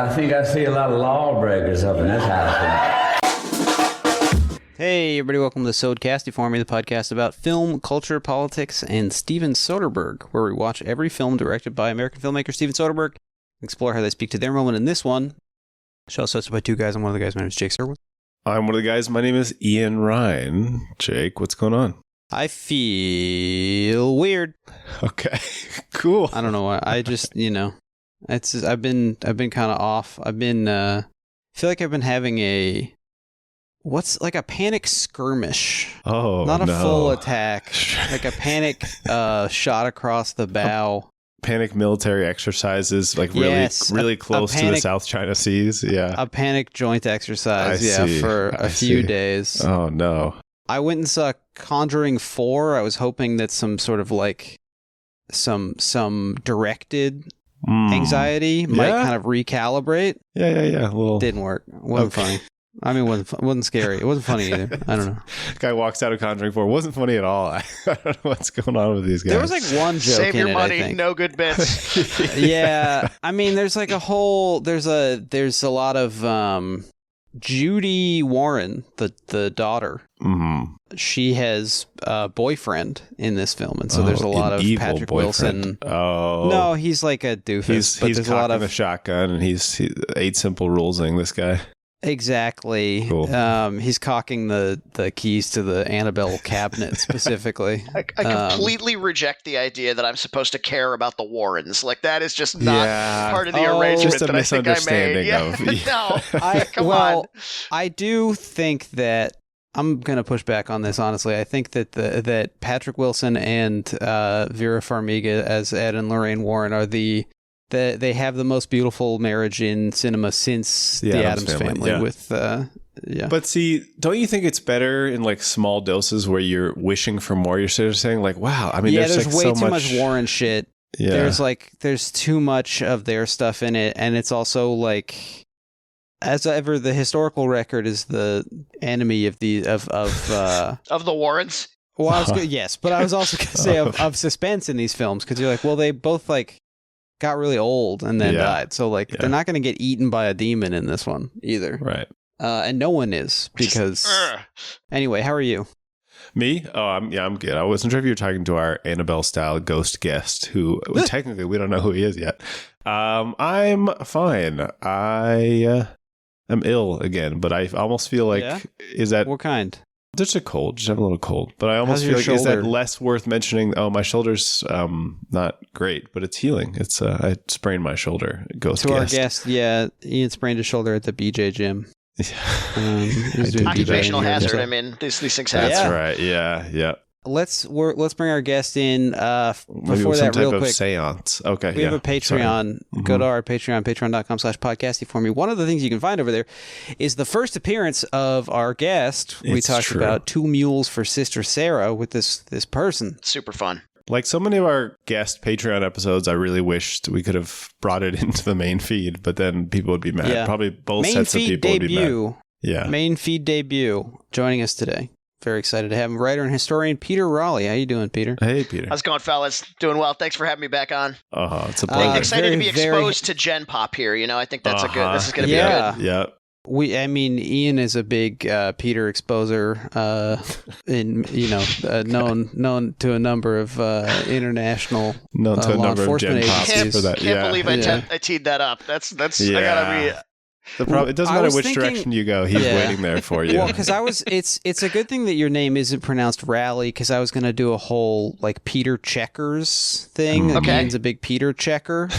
I think I see a lot of lawbreakers up in this house. Hey, everybody, welcome to Sodcast, the podcast about film, culture, politics, and Steven Soderbergh, where we watch every film directed by American filmmaker Steven Soderbergh, explore how they speak to their moment in this one. The show is hosted by two guys. I'm one of the guys. My name is Jake Sirwood. I'm one of the guys. My name is Ian Ryan. Jake, what's going on? I feel weird. Okay, cool. I don't know why. I just, it's just, I've been kind of off. I feel like I've been having what's like a panic skirmish. Oh, not a no. Full attack, like a panic shot across the bow. Panic military exercises, like really close to the South China Seas. Yeah, a panic joint exercise. For a few days. Oh no. I went and saw Conjuring 4. I was hoping that some sort of like some directed anxiety might kind of recalibrate. Yeah. A little didn't work. Wasn't funny. I mean, wasn't scary. It wasn't funny either. I don't know. Guy walks out of Conjuring 4. It wasn't funny at all. I don't know what's going on with these guys. There was like one joke Save in your it, money, I think. no good bits. Yeah. I mean, there's like a whole, there's a lot of, Judy Warren, the daughter. Mm-hmm. She has a boyfriend in this film, and so there's a lot of Patrick Wilson. Oh no, he's like a doofus. He's there's a lot of a shotgun, and he's 8 Simple Rulesing this guy. Exactly. Cool. He's cocking the keys to the Annabelle cabinet specifically. I completely reject the idea that I'm supposed to care about the Warrens. Like, that is just not part of the arrangement just a that I think I made. misunderstanding of. Come on. I do think that I'm gonna push back on this. Honestly, I think that that Patrick Wilson and Vera Farmiga as Ed and Lorraine Warren are they have the most beautiful marriage in cinema since the Addams Family. Yeah. With But see, don't you think it's better in like small doses where you're wishing for more? You're sort of saying like, wow. I mean, there's like way so too much Warren shit. Yeah. There's too much of their stuff in it, and it's also like, as ever, the historical record is the enemy of the of the Warrens. Well, I was yes, but I was also going to say of suspense in these films, because you're like, well, they both like got really old and then died, so like they're not going to get eaten by a demon in this one either, right? And no one is, because anyway, how are you? Me? Oh, I'm good. I wasn't sure if you were talking to our Annabelle style ghost guest, who technically we don't know who he is yet. I'm fine. I am ill again, but I almost feel like is that what kind? Just a cold, just have a little cold. But I almost feel like is that less worth mentioning? Oh, my shoulder's not great, but it's healing. It's I sprained my shoulder. Our guest, Ian sprained his shoulder at the BJ gym. Occupational hazard. I mean, these things happen. That's right. Yeah. Let's bring our guest in. Before some that, type real of quick, seance. Okay, we have a Patreon. Go to our Patreon, patreon.com/podcasty for me. One of the things you can find over there is the first appearance of our guest. We talked about 2 mules for Sister Sarah with this person. Super fun. Like so many of our guest Patreon episodes, I really wished we could have brought it into the main feed, but then people would be mad. Yeah. Probably both sets of people would be mad. Yeah. Main feed debut. Joining us today. Very excited to have him. Writer and historian Peter Raleigh. How you doing, Peter? Hey, Peter. How's it going, fellas? Doing well. Thanks for having me back on. It's a pleasure. Excited to be exposed to Gen Pop here. I think that's a good. This is going to be good. Yeah. Ian is a big Peter exposer, known to a number of international law enforcement agencies. Can't believe I teed that up. That's I gotta be. It doesn't matter which direction you go. He's waiting there for you. Well, because it's a good thing that your name isn't pronounced Raleigh, because I was going to do a whole like Peter Checkers thing. Okay. Ian's a big Peter checker.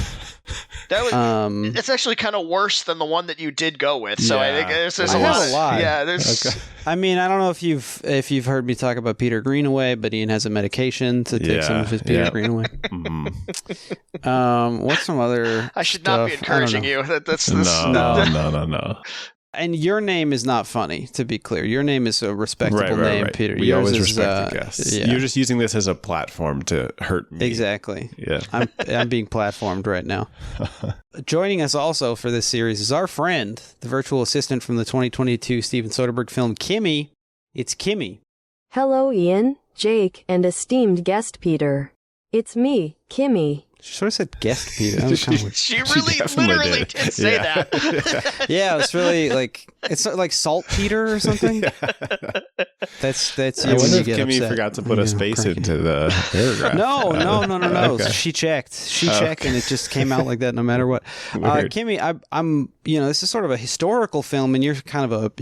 That was. It's actually kind of worse than the one that you did go with. So I think there's a lot. Yeah, there's. Okay. I mean, I don't know if you've heard me talk about Peter Greenaway, but Ian has a medication to take some of his Peter Greenaway. What's some other? I should not be encouraging you. No. And your name is not funny, to be clear. Your name is a respectable name, Peter. We always respect the guests. Yeah. You're just using this as a platform to hurt me. Exactly. Yeah. I'm being platformed right now. Joining us also for this series is our friend, the virtual assistant from the 2022 Steven Soderbergh film, Kimmy. It's Kimmy. Hello, Ian, Jake, and esteemed guest Peter. It's me, Kimmy. She sort of said guest Peter. That was kind of weird. She literally did say that. Yeah, it's really like it's like saltpeter or something. That's I wonder if Kimmy forgot to put a space into the paragraph. No. Okay. She checked, and it just came out like that no matter what. Kimmy, I'm this is sort of a historical film, and you're kind of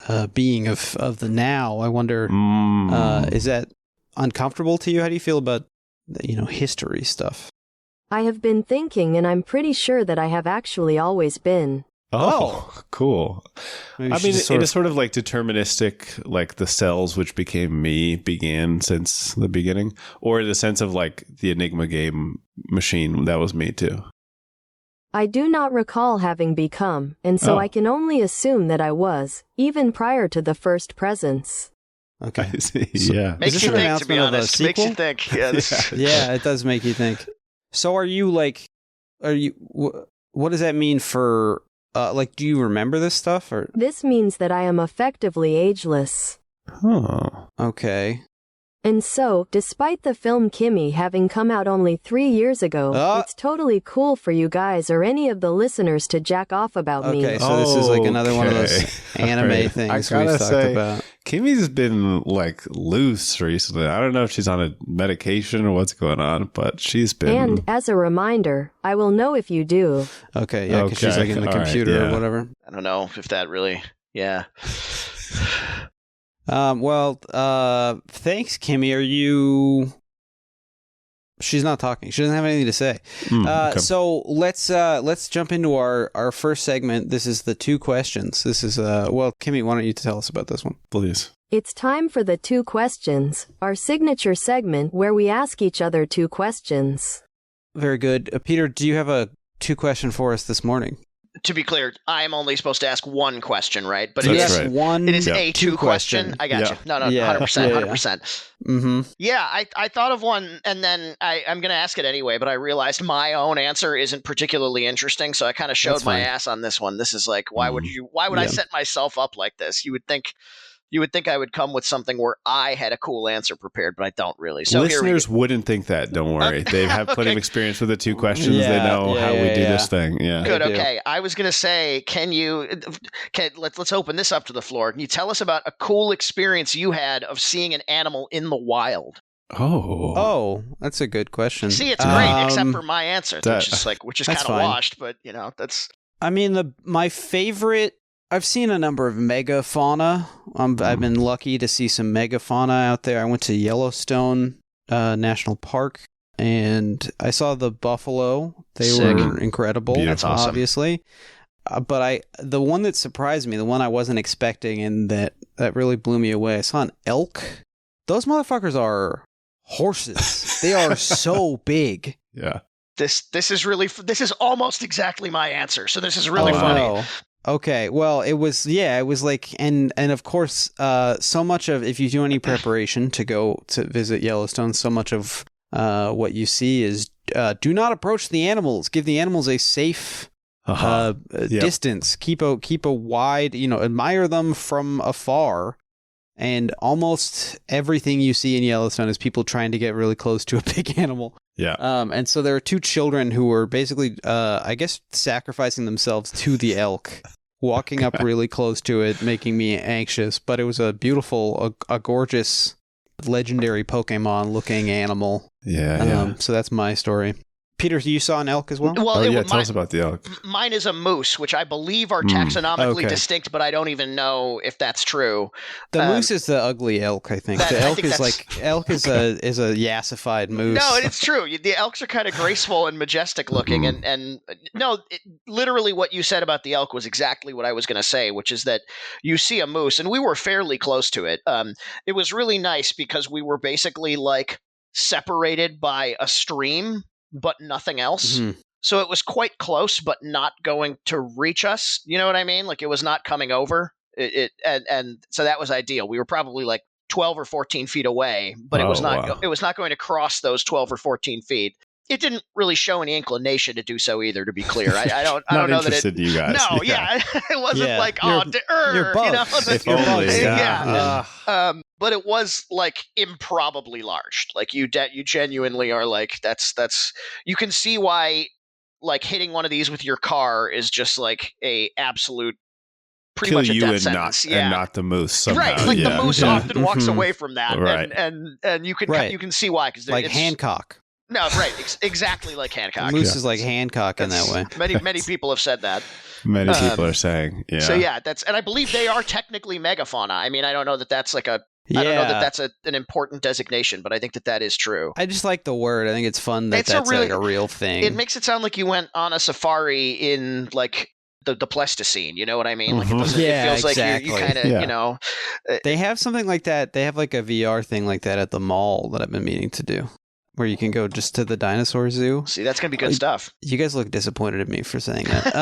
a being of the now. I wonder, is that uncomfortable to you? How do you feel about history stuff? I have been thinking, and I'm pretty sure that I have actually always been. Oh, cool. Maybe I mean, it is sort of like deterministic, like the cells which became me began since the beginning, or in the sense of like the Enigma game machine, that was me too. I do not recall having become, and so I can only assume that I was, even prior to the first presence. Okay. I see. So, yeah. Makes you think, to be honest. Makes you think. Yeah, yeah, it does make you think. So what does that mean for, do you remember this stuff? Or This means that I am effectively ageless. Oh. Okay. And so, despite the film Kimmy having come out only 3 years ago, it's totally cool for you guys or any of the listeners to jack off about me. Okay, so this is like another one of those anime things we've talked about. Kimmy's been like loose recently. I don't know if she's on a medication or what's going on, but she's been. And as a reminder, I will know if you do. Okay, yeah, because she's like in the computer or whatever. I don't know if that really, yeah. Thanks, Kimmy. She's not talking. She doesn't have anything to say. Okay. So let's jump into our first segment. This is the 2 questions. This is Kimmy, why don't you tell us about this one? Please. It's time for the 2 questions, our signature segment where we ask each other 2 questions. Very good. Peter, do you have a 2 question for us this morning? To be clear, I'm only supposed to ask 1 question, right? But it is one. It is a 2 question. I got you. No, 100%, 100%. Mm-hmm. Yeah, I thought of one, and then I'm going to ask it anyway. But I realized my own answer isn't particularly interesting, so I kind of showed my ass on this one. This is like, why would I set myself up like this? You would think I would come with something where I had a cool answer prepared, but I don't really. So listeners wouldn't think that. Don't worry. They have plenty of experience with the 2 questions. They know how we do this thing. Yeah. Good. Okay. I was going to say, let's open this up to the floor. Can you tell us about a cool experience you had of seeing an animal in the wild? Oh, that's a good question. See, it's great, except for my answer, which is kind of washed, but that's. I mean, my favorite. I've seen a number of megafauna. I've been lucky to see some megafauna out there. I went to Yellowstone National Park, and I saw the buffalo. They were incredible. Beautiful. That's awesome. Obviously. But the one that surprised me, the one I wasn't expecting and that really blew me away, I saw an elk. Those motherfuckers are horses. They are so big. Yeah. This is almost exactly my answer. So this is really funny. Wow. Okay, well, it was like, and of course, so much of, if you do any preparation to go to visit Yellowstone, so much of what you see is do not approach the animals. Give the animals a safe distance. Keep a wide, admire them from afar. And almost everything you see in Yellowstone is people trying to get really close to a big animal. Yeah. And so there are 2 children who were basically, I guess, sacrificing themselves to the elk, walking up really close to it, making me anxious. But it was a beautiful, a gorgeous, legendary Pokemon-looking animal. Yeah. So that's my story. Peter, you saw an elk as well? Well, tell us about the elk. Mine is a moose, which I believe are taxonomically distinct, but I don't even know if that's true. The moose is the ugly elk, I think. The elk is a yassified moose. No, it's true. The elks are kind of graceful and majestic looking, and literally what you said about the elk was exactly what I was going to say, which is that you see a moose, and we were fairly close to it. It was really nice because we were basically like separated by a stream, but nothing else. Mm-hmm. So it was quite close, but not going to reach us. You know what I mean? Like it was not coming over. And so that was ideal. We were probably like 12 or 14 feet away, but it was not. Wow. It was not going to cross those 12 or 14 feet. It didn't really show any inclination to do so either. To be clear, I don't know that it. You guys. No, it wasn't like you're bugs. If only, yeah. but it was like improbably large. Like you genuinely are like, that's you can see why like hitting one of these with your car is just like a absolute pretty Kill much a you death and sentence. and not the moose somehow. Right, like yeah. the moose yeah. often walks away from that, Right. and you can Right. you can see why, because like Hancock. No, right, exactly like Hancock. The moose Yeah. is like Hancock in that way. Many people have said that. Many people are saying, yeah. So yeah, and I believe they are technically megafauna. I mean, I don't know that that's like I don't know that that's an important designation, but I think that is true. I just like the word. I think it's fun that It's that's like a real thing. It makes it sound like you went on a safari in like the Pleistocene. You know what I mean? Like it feels exactly. like you kind of, you know. They have something like that. They have like a VR thing like that at the mall that I've been meaning to do, where you can go just to the dinosaur zoo. See, that's gonna be good stuff. You guys look disappointed at me for saying that.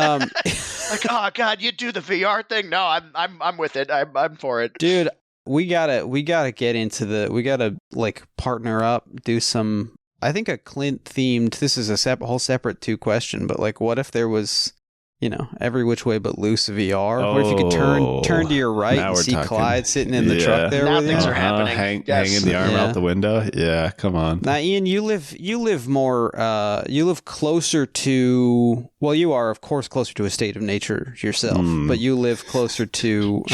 Like, oh God, you do the VR thing? No, I'm with it. I'm for it, dude. We gotta get into we gotta like partner up, do some. I think a Clint themed. This is a whole separate 2 question, but like, what if there was, you know, Every Which Way But Loose VR? What if you could turn to your right and see Clyde sitting in the truck there now with things you? are happening. Hanging the arm out the window. Yeah, come on. Now, Ian, you live more. You live closer to. Well, you are of course closer to a state of nature yourself, but you live closer to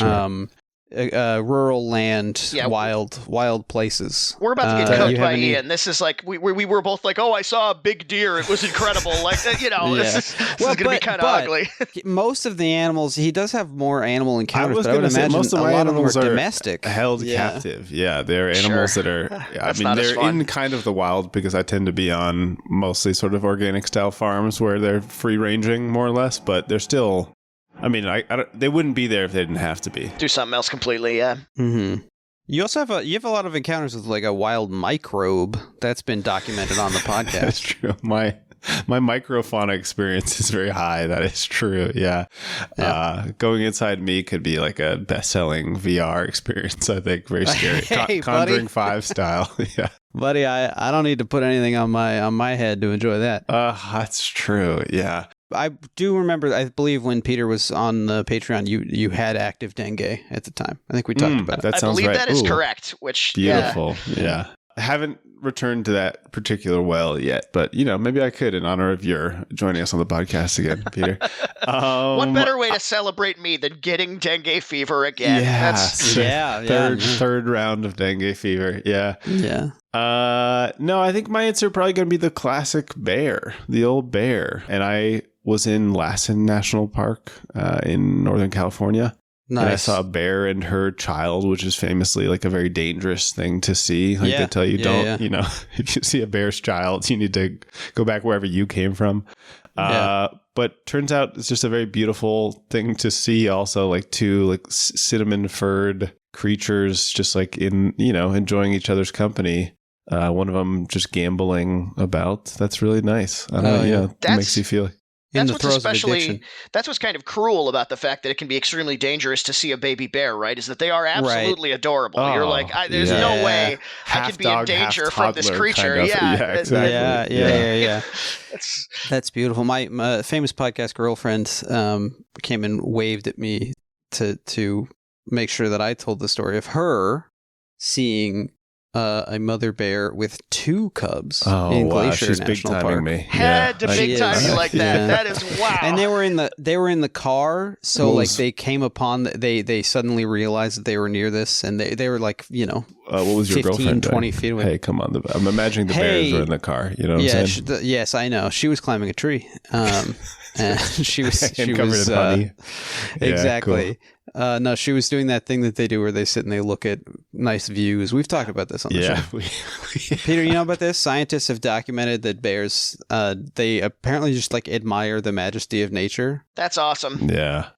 rural land, wild places. We're about to get cooked by Ian. This is like we were both like, oh, I saw a big deer. It was incredible. Like, you know, this is going to be kind of ugly. Most of the animals, he does have more animal encounters, but I would imagine most of my a lot of them animals are are domestic, held captive. Yeah, they're animals that are. I mean, they're in kind of the wild because I tend to be on mostly sort of organic style farms where they're free ranging more or less, but they're still. I mean, they wouldn't be there if they didn't have to be. Do something else completely, yeah. Mm-hmm. You also have a lot of encounters with like a wild microbe that's been documented on the podcast. That's true. My microfauna experience is very high. That is true. Yeah. Going inside me could be like a best-selling VR experience. I think very scary. Hey, Conjuring 5 style. Yeah. Buddy, I don't need to put anything on my head to enjoy that. That's true. Yeah. I do remember, I believe when Peter was on the Patreon, you had active dengue at the time. I think we talked about it. That sounds I believe right. that is correct, which beautiful. Yeah. I haven't returned to that particular well yet, but you know, maybe I could in honor of your joining us on the podcast again, Peter. What better way to celebrate me than getting dengue fever again? Yeah. Third round of dengue fever. Yeah. Yeah. No, I think my answer probably going to be the classic bear, the old bear. And I was in Lassen National Park in Northern California. Nice. And I saw a bear and her child, which is famously like a very dangerous thing to see. Like they tell you you know, if you see a bear's child, you need to go back wherever you came from. But turns out it's just a very beautiful thing to see also, like 2 like cinnamon furred creatures just like in, you know, enjoying each other's company. One of them just gambling about. That's really nice. I don't know. It makes you feel that's what's kind of cruel about the fact that it can be extremely dangerous to see a baby bear, right? Is that they are absolutely adorable. You're like, there's no way I could be in danger from this creature. Kind of. Yeah, exactly. Yeah. That's beautiful. My famous podcast girlfriend came and waved at me to make sure that I told the story of her seeing a mother bear with 2 cubs in Glacier she's National big Park. Me. Had to big time you like that. Yeah. That is wow. And they were in the car, so like they came upon they suddenly realized that they were near this, and they were like, you know, what was your 15, girlfriend 20 feet away. Hey, come on! I'm imagining the bears were in the car. You know what I'm saying? Yes, I know. She was climbing a tree. And she was covered in honey. Exactly. Cool. No, she was doing that thing that they do where they sit and they look at nice views. We've talked about this on the show. Peter, you know about this? Scientists have documented that bears, they apparently just like admire the majesty of nature. That's awesome. Yeah.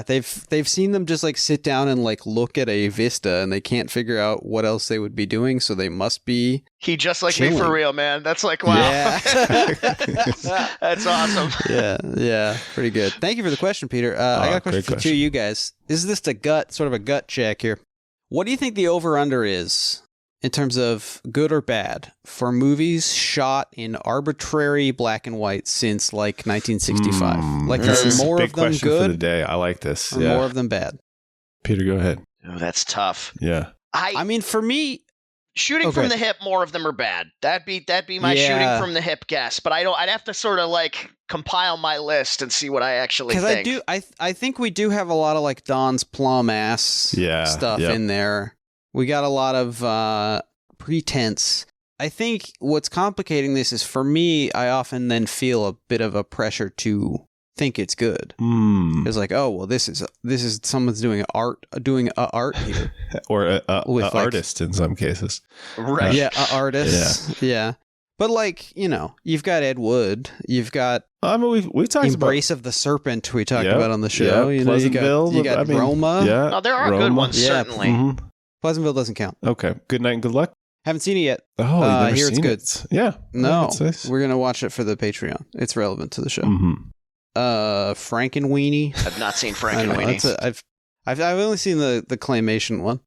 They've seen them just like sit down and like look at a vista, and they can't figure out what else they would be doing, so they must be He just like chilling. Me for real, man. That's like, wow. Yeah. That's awesome. Yeah. Pretty good. Thank you for the question, Peter. I got a question for 2 of you guys. Is this sort of a gut check here? What do you think the over-under is in terms of good or bad for movies shot in arbitrary black and white since like 1965? Like, this is more a big of them question good for the day. I like this. or more of them bad? Peter, go ahead. Oh, that's tough. Yeah. I mean, for me, shooting from the hip, more of them are bad. That'd be my shooting from the hip guess. But I'd have to sort of like compile my list and see what I actually think. Because I think we do have a lot of like Don's plum ass stuff in there. We got a lot of pretense. I think what's complicating this is, for me, I often then feel a bit of a pressure to think it's good. It's like, oh well, this is someone's doing art here, or an artist in some cases, right? Yeah, an artist. Yeah. But like, you've got Ed Wood, you've got we've talked Embrace of the Serpent. We talked about on the show. Pleasantville, you got Roma. Yeah, no, there are good ones certainly. Mm-hmm. Pleasantville doesn't count. Okay, Good Night and Good Luck. Haven't seen it yet. Oh, you've never here seen it's good. Yeah. No, we're gonna watch it for the Patreon. It's relevant to the show. Mm-hmm. Frankenweenie. I've not seen Frankenweenie. I've only seen the claymation one.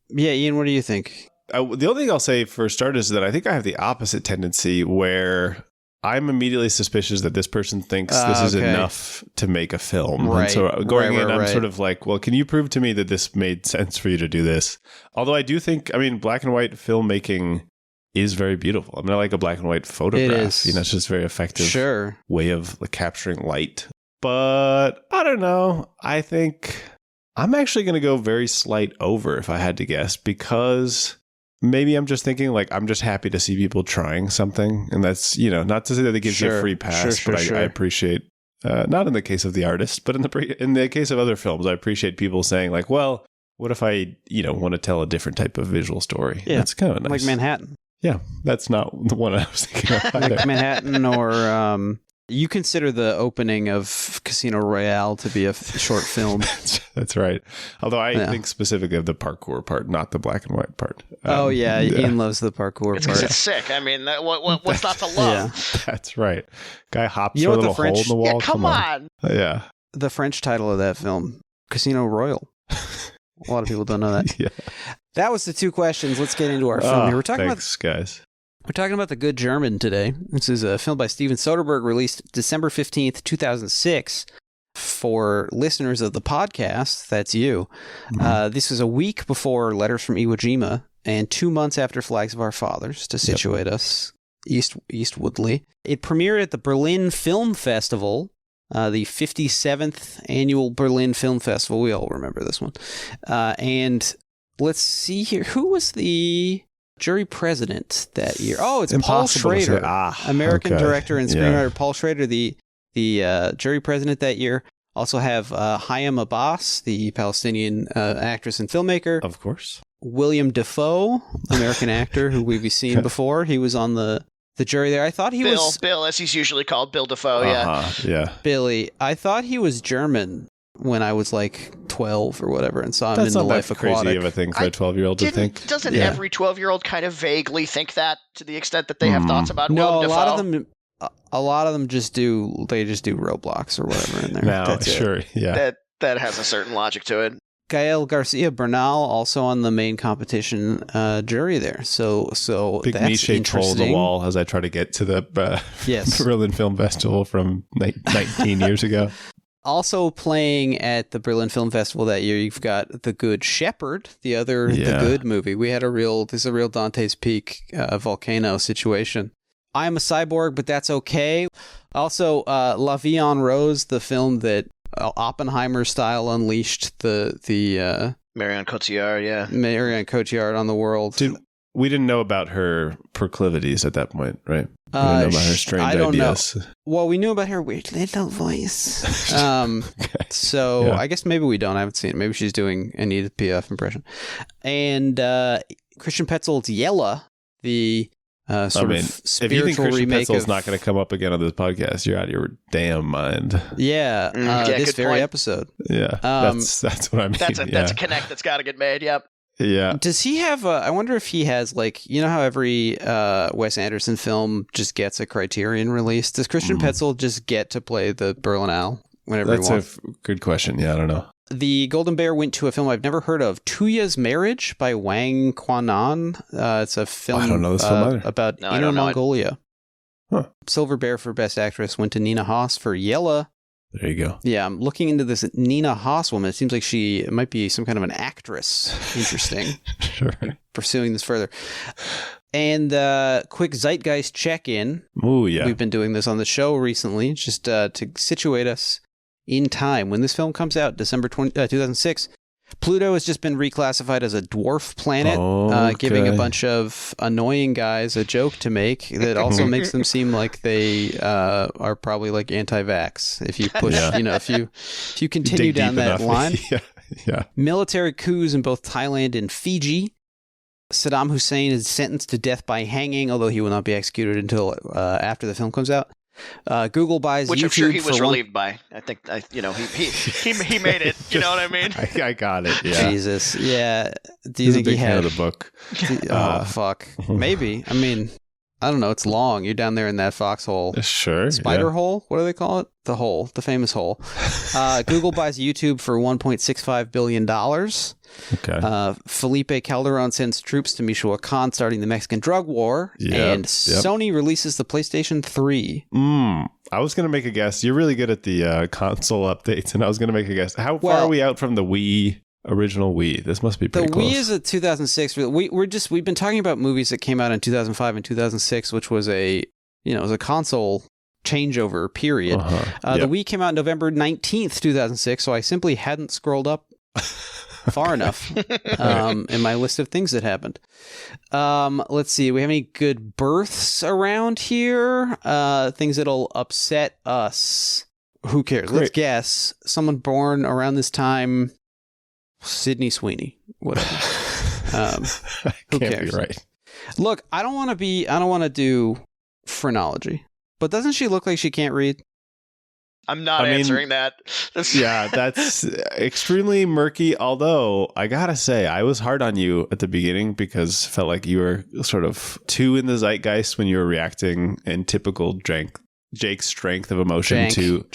Yeah, Ian, what do you think? The only thing I'll say for starters is that I think I have the opposite tendency where I'm immediately suspicious that this person thinks this is enough to make a film. Right. And so going in, I'm sort of like, well, can you prove to me that this made sense for you to do this? Although I do think, black and white filmmaking is very beautiful. I like a black and white photograph. It is. It's just a very effective way of capturing light. But I don't know. I think I'm actually going to go very slight over if I had to guess, because maybe I'm just thinking I'm just happy to see people trying something. And that's, not to say that it gives you a free pass, but I appreciate, not in the case of the artist, but in the case of other films, I appreciate people saying well, what if I, want to tell a different type of visual story? Yeah. That's kind of nice. Like Manhattan. Yeah, that's not the one I was thinking of either. Like Manhattan, or you consider the opening of Casino Royale to be a short film. That's right. Although I think specifically of the parkour part, not the black and white part. Ian loves the parkour part. It's sick. What's not to love? Yeah, that's right. Guy hops through a little hole in the wall. Yeah, come on. Yeah. The French title of that film, Casino Royale. A lot of people don't know that. Yeah. That was the two questions. Let's get into our film here. We're talking about The Good German today. This is a film by Steven Soderbergh, released December 15th, 2006. For listeners of the podcast, that's you. This is a week before Letters from Iwo Jima and 2 months after Flags of Our Fathers, to situate us eastwardly. It premiered at the Berlin Film Festival, the 57th annual Berlin Film Festival. We all remember this one. And let's see here. Who was the jury president that year? Oh, it's Paul Schrader, American director and screenwriter. Yeah. Paul Schrader, the jury president that year. Also have Hayam Abbas, the Palestinian actress and filmmaker. Of course. William Dafoe, American actor who we've seen before. He was on the jury there. I thought he was... Bill, as he's usually called, Bill Dafoe, yeah. Billy. I thought he was German when I was 12 or whatever and saw him in The Life Aquatic. That's not crazy of a thing for a 12-year-old to think. Doesn't every 12-year-old kind of vaguely think that, to the extent that they have thoughts about Willem Dafoe? A lot of them just do Roblox or whatever in there. That's sure, yeah. That has a certain logic to it. Gael Garcia Bernal also on the main competition jury there. So big that's niche interesting. troll on the wall as I try to get to the Berlin Film Festival from 19 years ago. Also playing at the Berlin Film Festival that year, you've got The Good Shepherd, the Good movie. We had this is a real Dante's Peak volcano situation. I'm a Cyborg, but that's okay. Also, La Vie en Rose, the film that Oppenheimer style unleashed the Marion Cotillard, Marion Cotillard on the world. We didn't know about her proclivities at that point, right? We didn't know about her strange ideas. Know. Well, we knew about her weird little voice. So I guess maybe we don't. I haven't seen it. Maybe she's doing an Edith Piaf impression. And Christian Petzold's Yella, the spiritual if you think Christian Petzold's not going to come up again on this podcast, you're out of your damn mind. Yeah, this very episode. Yeah, that's what I mean. That's a connect that's got to get made. Yep. Yeah. Does he have I wonder if he has how every Wes Anderson film just gets a Criterion release? Does Christian Petzold just get to play the Berlinale whenever he wants? That's a good question. Yeah, I don't know. The Golden Bear went to a film I've never heard of, Tuya's Marriage by Wang Quanan. It's a film, I don't know this film either. About Inner Mongolia. Huh. Silver Bear for Best Actress went to Nina Hoss for Yella. There you go. Yeah, I'm looking into this Nina Haas woman. It seems like she might be some kind of an actress. Interesting. Sure. Pursuing this further. And quick zeitgeist check-in. Oh, yeah. We've been doing this on the show recently, just to situate us in time. When this film comes out, December 2006, Pluto has just been reclassified as a dwarf planet, giving a bunch of annoying guys a joke to make that also makes them seem like they are probably like anti-vax. If you push, if you continue down that line. Yeah. Military coups in both Thailand and Fiji. Saddam Hussein is sentenced to death by hanging, although he will not be executed until after the film comes out. Google buys which YouTube I'm sure he was for relieved by. I think he made it. You know what I mean? I got it. Yeah. Jesus. Yeah. Do you He's think a big he fan had of the book? Oh fuck. Maybe. I mean, I don't know. It's long. You're down there in that foxhole. Sure. Spider hole? What do they call it? The hole. The famous hole. Google buys YouTube for $1.65 billion. Okay. Felipe Calderon sends troops to Michoacan, starting the Mexican drug war. And Sony releases the PlayStation 3. I was going to make a guess. You're really good at the console updates, and I was going to make a guess. How far are we out from the Wii? Original Wii. This must be pretty close. The Wii is a 2006. We've been talking about movies that came out in 2005 and 2006, which was a console changeover period. The Wii came out November 19th, 2006, so I simply hadn't scrolled up far enough in my list of things that happened. Let's see. We have any good births around here? Things that'll upset us. Who cares? Great. Let's guess. Someone born around this time. Sydney Sweeney, whatever. Who cares? Be right. Look, I don't want to do phrenology, but doesn't she look like she can't read? I'm not answering that. Yeah, that's extremely murky. Although I gotta say, I was hard on you at the beginning because felt like you were sort of too in the zeitgeist when you were reacting in typical Jake's strength of emotion to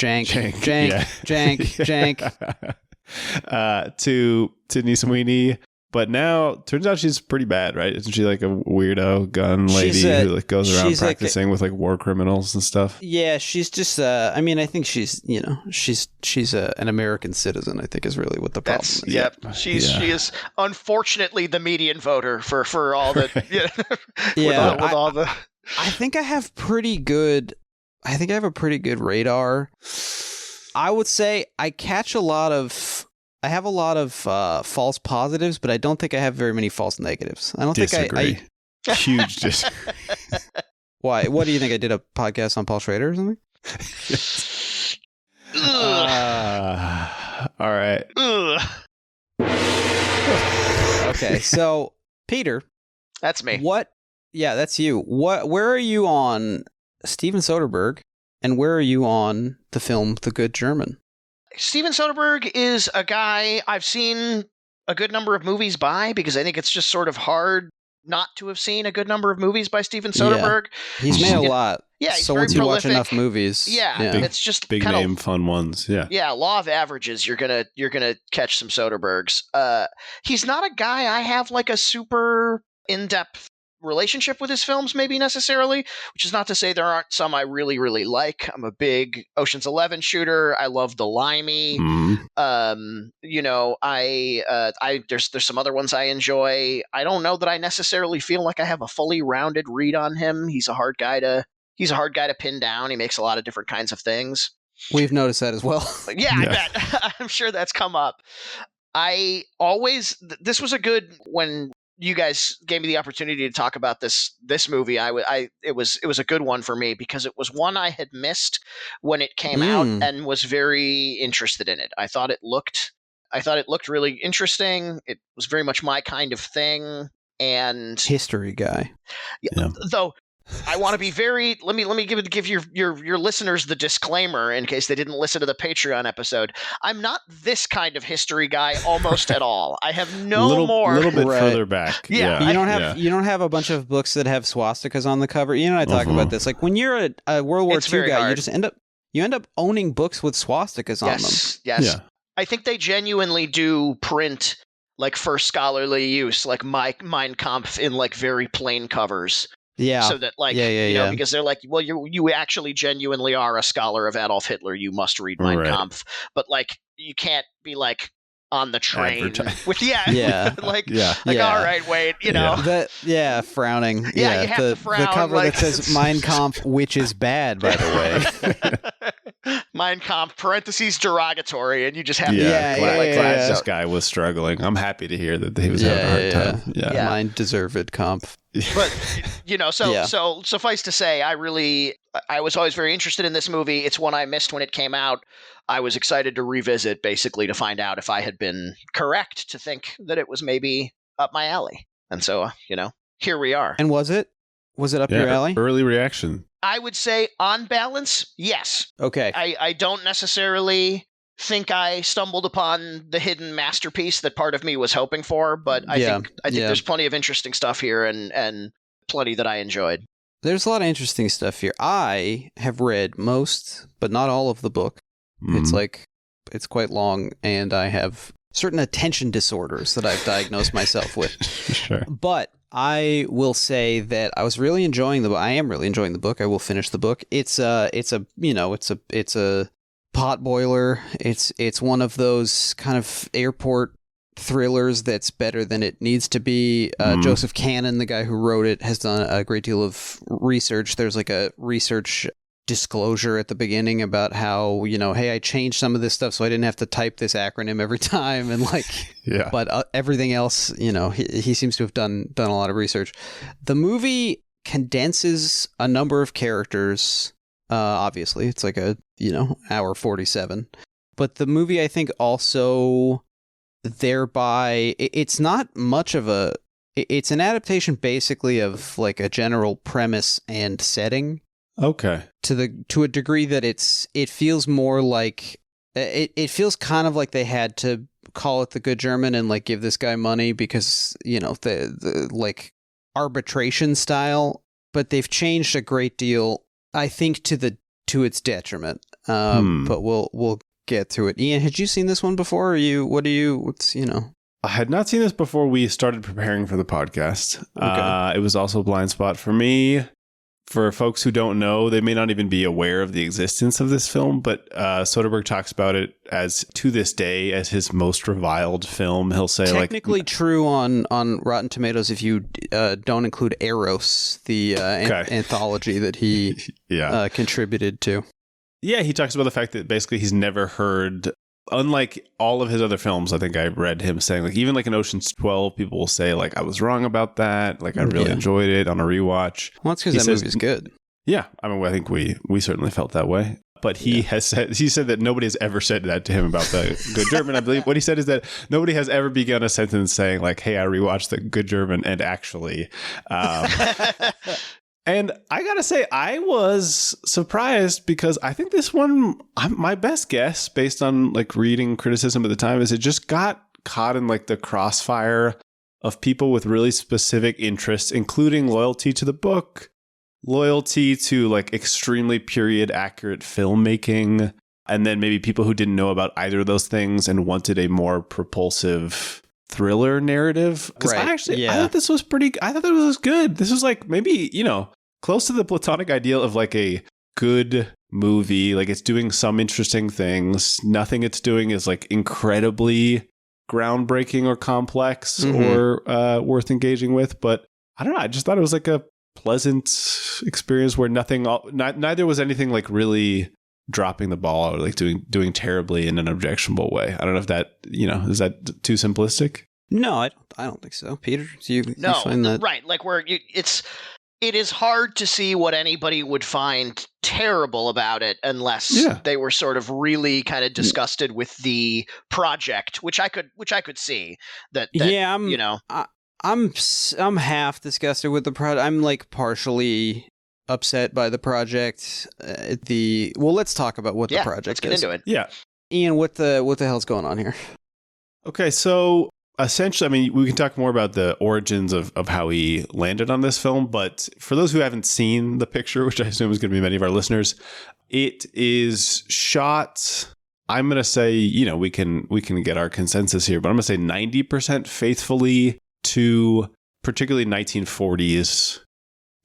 Sydney Sweeney. But now turns out she's pretty bad, right? Isn't she like a weirdo gun lady who like goes around practicing with like war criminals and stuff? Yeah, she's just I think she's an American citizen, I think is really what the problem is. Yep. She is unfortunately the median voter for all the I think I have a pretty good radar. I would say I have a lot of false positives, but I don't think I have very many false negatives. I don't disagree. think I Huge disagree. Why? What do you think? I did a podcast on Paul Schrader or something? All right. Okay, so Peter. That's me. What? Yeah, that's you. Where are you on Steven Soderbergh, and where are you on the film The Good German? Steven Soderbergh is a guy I've seen a good number of movies by because I think it's just sort of hard not to have seen a good number of movies by Steven Soderbergh. Yeah. He's made a lot. Yeah, he's so very once you prolific. watch enough movies, it's just big name, fun ones. Yeah, law of averages. You're gonna catch some Soderberghs. He's not a guy I have like a super in-depth relationship with his films, maybe necessarily, which is not to say there aren't some I really, really like. I'm a big Ocean's 11 shooter. I love The Limey. There's some other ones I enjoy. I don't know that I necessarily feel like I have a fully rounded read on him. He's a hard guy to pin down. He makes a lot of different kinds of things. We've noticed that as well. Yeah, I bet. I'm sure that's come up. This was a good when you guys gave me the opportunity to talk about this movie. It was a good one for me because it was one I had missed when it came out and was very interested in it. I thought it looked really interesting. It was very much my kind of thing. And history guy. Yeah. Though I want to be very. Let me give your listeners the disclaimer in case they didn't listen to the Patreon episode. I'm not this kind of history guy almost at all. I have a little bit further back. Yeah, you don't have a bunch of books that have swastikas on the cover. You know, I talk about this. Like when you're a World War II guy, hard. You just end up owning books with swastikas on them. Yes. Yeah. I think they genuinely do print like for scholarly use, like Mein Kampf in like very plain covers. Yeah. So that you know, because they're like, well, you actually genuinely are a scholar of Adolf Hitler. You must read Mein Kampf. But like, you can't be like on the train with all right, wait, you know, frowning. You have to frown. The cover that says Mein Kampf, which is bad, by the way. Mein Kampf (parentheses derogatory), and you just have glad this guy was struggling. I'm happy to hear that he was having a hard time. Yeah. Mein deserved Kampf. But you know, so suffice to say, I was always very interested in this movie. It's one I missed when it came out. I was excited to revisit, basically, to find out if I had been correct to think that it was maybe up my alley. And so, you know, here we are. And was it up your alley? Early reaction. I would say, on balance, yes. Okay. I don't necessarily think I stumbled upon the hidden masterpiece that part of me was hoping for, but I think there's plenty of interesting stuff here and plenty that I enjoyed. There's a lot of interesting stuff here. I have read most, but not all of the book. Mm-hmm. It's quite long, and I have certain attention disorders that I've diagnosed myself with. Sure. But I will say that I was really enjoying the book. I am really enjoying the book. I will finish the book. It's a pot boiler. It's one of those kind of airport thrillers that's better than it needs to be. Joseph Kanon, the guy who wrote it, has done a great deal of research. There's like a research disclosure at the beginning about how, you know, hey, I changed some of this stuff so I didn't have to type this acronym every time, and but everything else, you know, he seems to have done a lot of research. The movie condenses a number of characters. Obviously, it's like hour 47, but the movie, I think, also thereby it's not much of it's an adaptation basically of like a general premise and setting. Okay. To a degree that it feels more like it feels kind of like they had to call it The Good German and like give this guy money because, you know, the like arbitration style, but they've changed a great deal, I think, to its detriment. But we'll get to it. Ian, had you seen this one before? I had not seen this before we started preparing for the podcast. Okay. It was also a blind spot for me. For folks who don't know, they may not even be aware of the existence of this film, but Soderbergh talks about it as, to this day, as his most reviled film. He'll say, technically true on Rotten Tomatoes if you don't include Eros, the anthology that he contributed to. Yeah, he talks about the fact that basically he's never heard, unlike all of his other films, I think I read him saying, like, even like in Ocean's 12, people will say, like, I was wrong about that. Like, I really enjoyed it on a rewatch. Well, that's because that movie's good. Yeah. I mean, I think we certainly felt that way. But he said that nobody has ever said that to him about The Good German. I believe what he said is that nobody has ever begun a sentence saying, like, hey, I rewatched The Good German and actually... And I gotta say, I was surprised because I think this one, my best guess based on like reading criticism at the time, is it just got caught in like the crossfire of people with really specific interests, including loyalty to the book, loyalty to like extremely period accurate filmmaking, and then maybe people who didn't know about either of those things and wanted a more propulsive thriller narrative. Because I thought this was I thought that was good. This was like maybe, you know, close to the platonic ideal of like a good movie. Like, it's doing some interesting things. Nothing it's doing is like incredibly groundbreaking or complex or worth engaging with. But I don't know. I just thought it was like a pleasant experience where neither was anything like really dropping the ball or like doing terribly in an objectionable way. I don't know if that, you know, is that too simplistic? No, I don't think so. Peter, you find that? Right. Like it is hard to see what anybody would find terrible about it unless they were sort of really kind of disgusted with the project, which I could see that you know. I'm half disgusted with the project. I'm like partially upset by the project. Let's talk about what the project let's get is. into it. Yeah. Ian, what the hell's going on here? Okay, so essentially, I mean, we can talk more about the origins of how he landed on this film, but for those who haven't seen the picture, which I assume is going to be many of our listeners, it is shot, I'm going to say, you know, we can get our consensus here, but I'm going to say 90% faithfully to particularly 1940s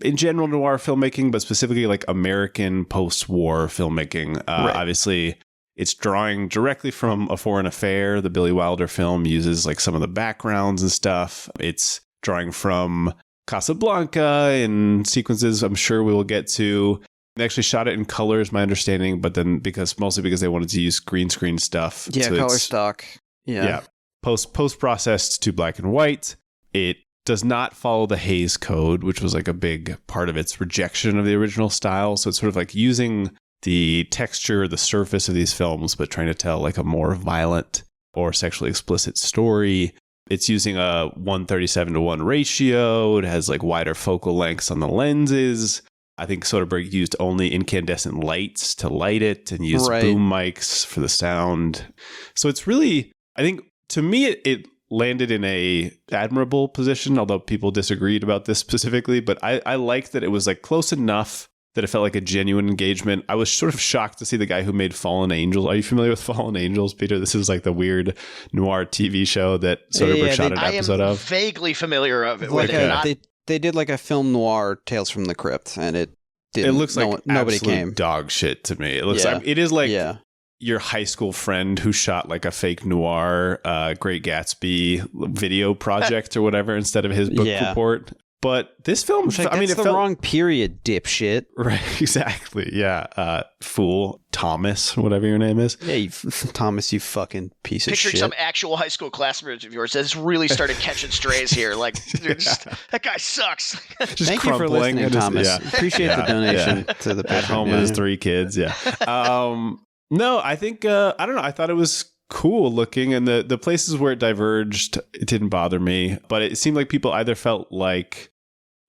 in general noir filmmaking, but specifically like American post-war filmmaking. Right. Obviously, it's drawing directly from A Foreign Affair. The Billy Wilder film uses like some of the backgrounds and stuff. It's drawing from Casablanca in sequences I'm sure we will get to. They actually shot it in color, is my understanding, but then mostly because they wanted to use green screen stuff. Yeah, so color stock. Yeah. Post-processed to black and white. It does not follow the Hays Code, which was like a big part of its rejection of the original style. So it's sort of like using the texture, the surface of these films, but trying to tell like a more violent or sexually explicit story. It's using a 1:37:1 ratio. It has like wider focal lengths on the lenses. I think Soderbergh used only incandescent lights to light it and used boom mics for the sound. So it's really, I think, to me, it landed in a admirable position, although people disagreed about this specifically. But I liked that it was like close enough that it felt like a genuine engagement. I was sort of shocked to see the guy who made Fallen Angels. Are you familiar with Fallen Angels, Peter? This is like the weird noir TV show that Soderbergh shot an episode of. I am vaguely familiar of it. They did like a film noir, Tales from the Crypt, and it didn't. It looks like nobody absolute came. Dog shit to me. It looks like it is like your high school friend who shot like a fake noir Great Gatsby video project or whatever instead of his book report. But this film, it felt wrong period, dipshit. Right, exactly. Yeah. Fool. Thomas, whatever your name is. Yeah, Thomas, you fucking piece of shit. Picturing some actual high school classmates of yours that's really started catching strays here. Like, that guy sucks. Thank you for listening, Thomas. Appreciate the donation to the At home with his 3 kids. Yeah. No, I think, I don't know. I thought it was cool looking, and the places where it diverged, it didn't bother me. But it seemed like people either felt like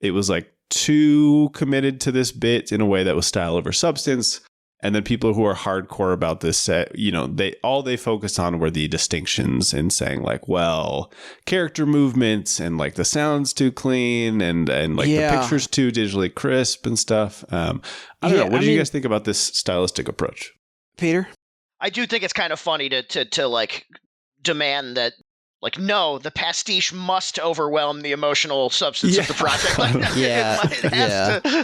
it was like too committed to this bit in a way that was style over substance. And then people who are hardcore about this set, they focused on were the distinctions and saying like, well, character movements and like the sound's too clean and like the picture's too digitally crisp and stuff. I don't know. What do you guys think about this stylistic approach? Peter? I do think it's kind of funny to like demand that, like, no, the pastiche must overwhelm the emotional substance of the project. Like,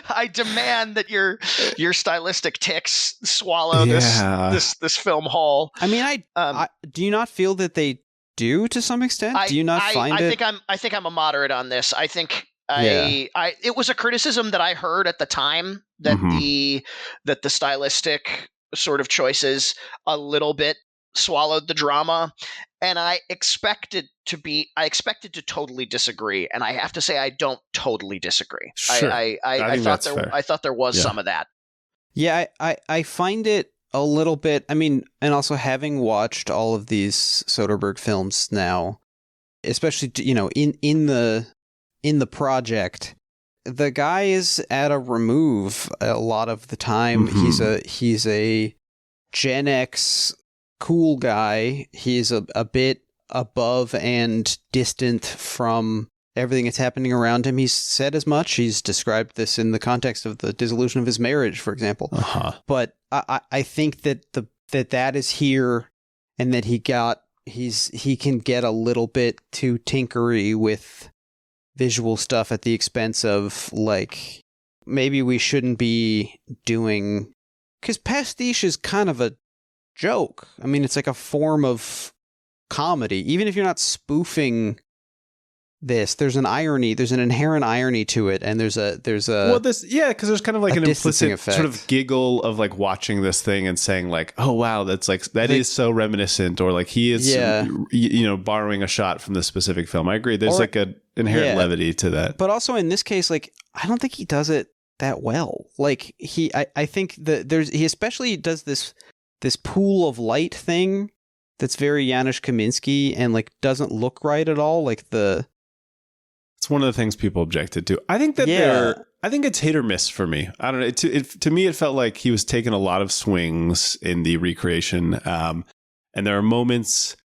I demand that your stylistic tics swallow this film whole. I mean, I do you not feel that they do to some extent? Do you not find it? I think I'm a moderate on this. I think it was a criticism that I heard at the time that the stylistic sort of choices a little bit swallowed the drama, and I expected to totally disagree, and I have to say I don't totally disagree. Sure. I thought there was some of that. Yeah, I find it a little bit, I mean, and also having watched all of these Soderbergh films now, especially in the project, the guy is at a remove a lot of the time. He's a Gen X cool guy. He's a bit above and distant from everything that's happening around him. He's said as much. He's described this in the context of the dissolution of his marriage, for example. But I think that that is here, and that he can get a little bit too tinkery with visual stuff at the expense of, like, maybe we shouldn't be doing, because pastiche is kind of a joke. I mean, it's like a form of comedy. Even if you're not spoofing this, there's an irony, there's an inherent irony to it, and there's a because there's kind of like an implicit effect. Sort of giggle of like watching this thing and saying like, oh wow, that is so reminiscent, or like he is borrowing a shot from this specific film. I agree, there's like an inherent levity to that, but also in this case, like, I don't think he does it that well. Like I think that he especially does this pool of light thing that's very Janusz Kaminski and like doesn't look right at all. Like it's one of the things people objected to. I think that I think it's hit or miss for me. I don't know. To me, it felt like he was taking a lot of swings in the recreation. And there are moments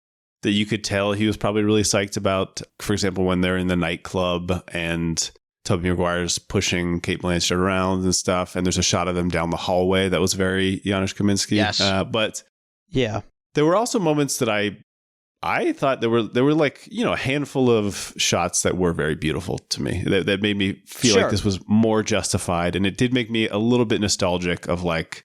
that you could tell he was probably really psyched about. For example, when they're in the nightclub and Tobey Maguire's pushing Cate Blanchett around and stuff, and there's a shot of them down the hallway that was very Janusz Kaminski. Yes. But yeah, there were also moments that I I thought there were like, a handful of shots that were very beautiful to me that made me feel like this was more justified. And it did make me a little bit nostalgic of like,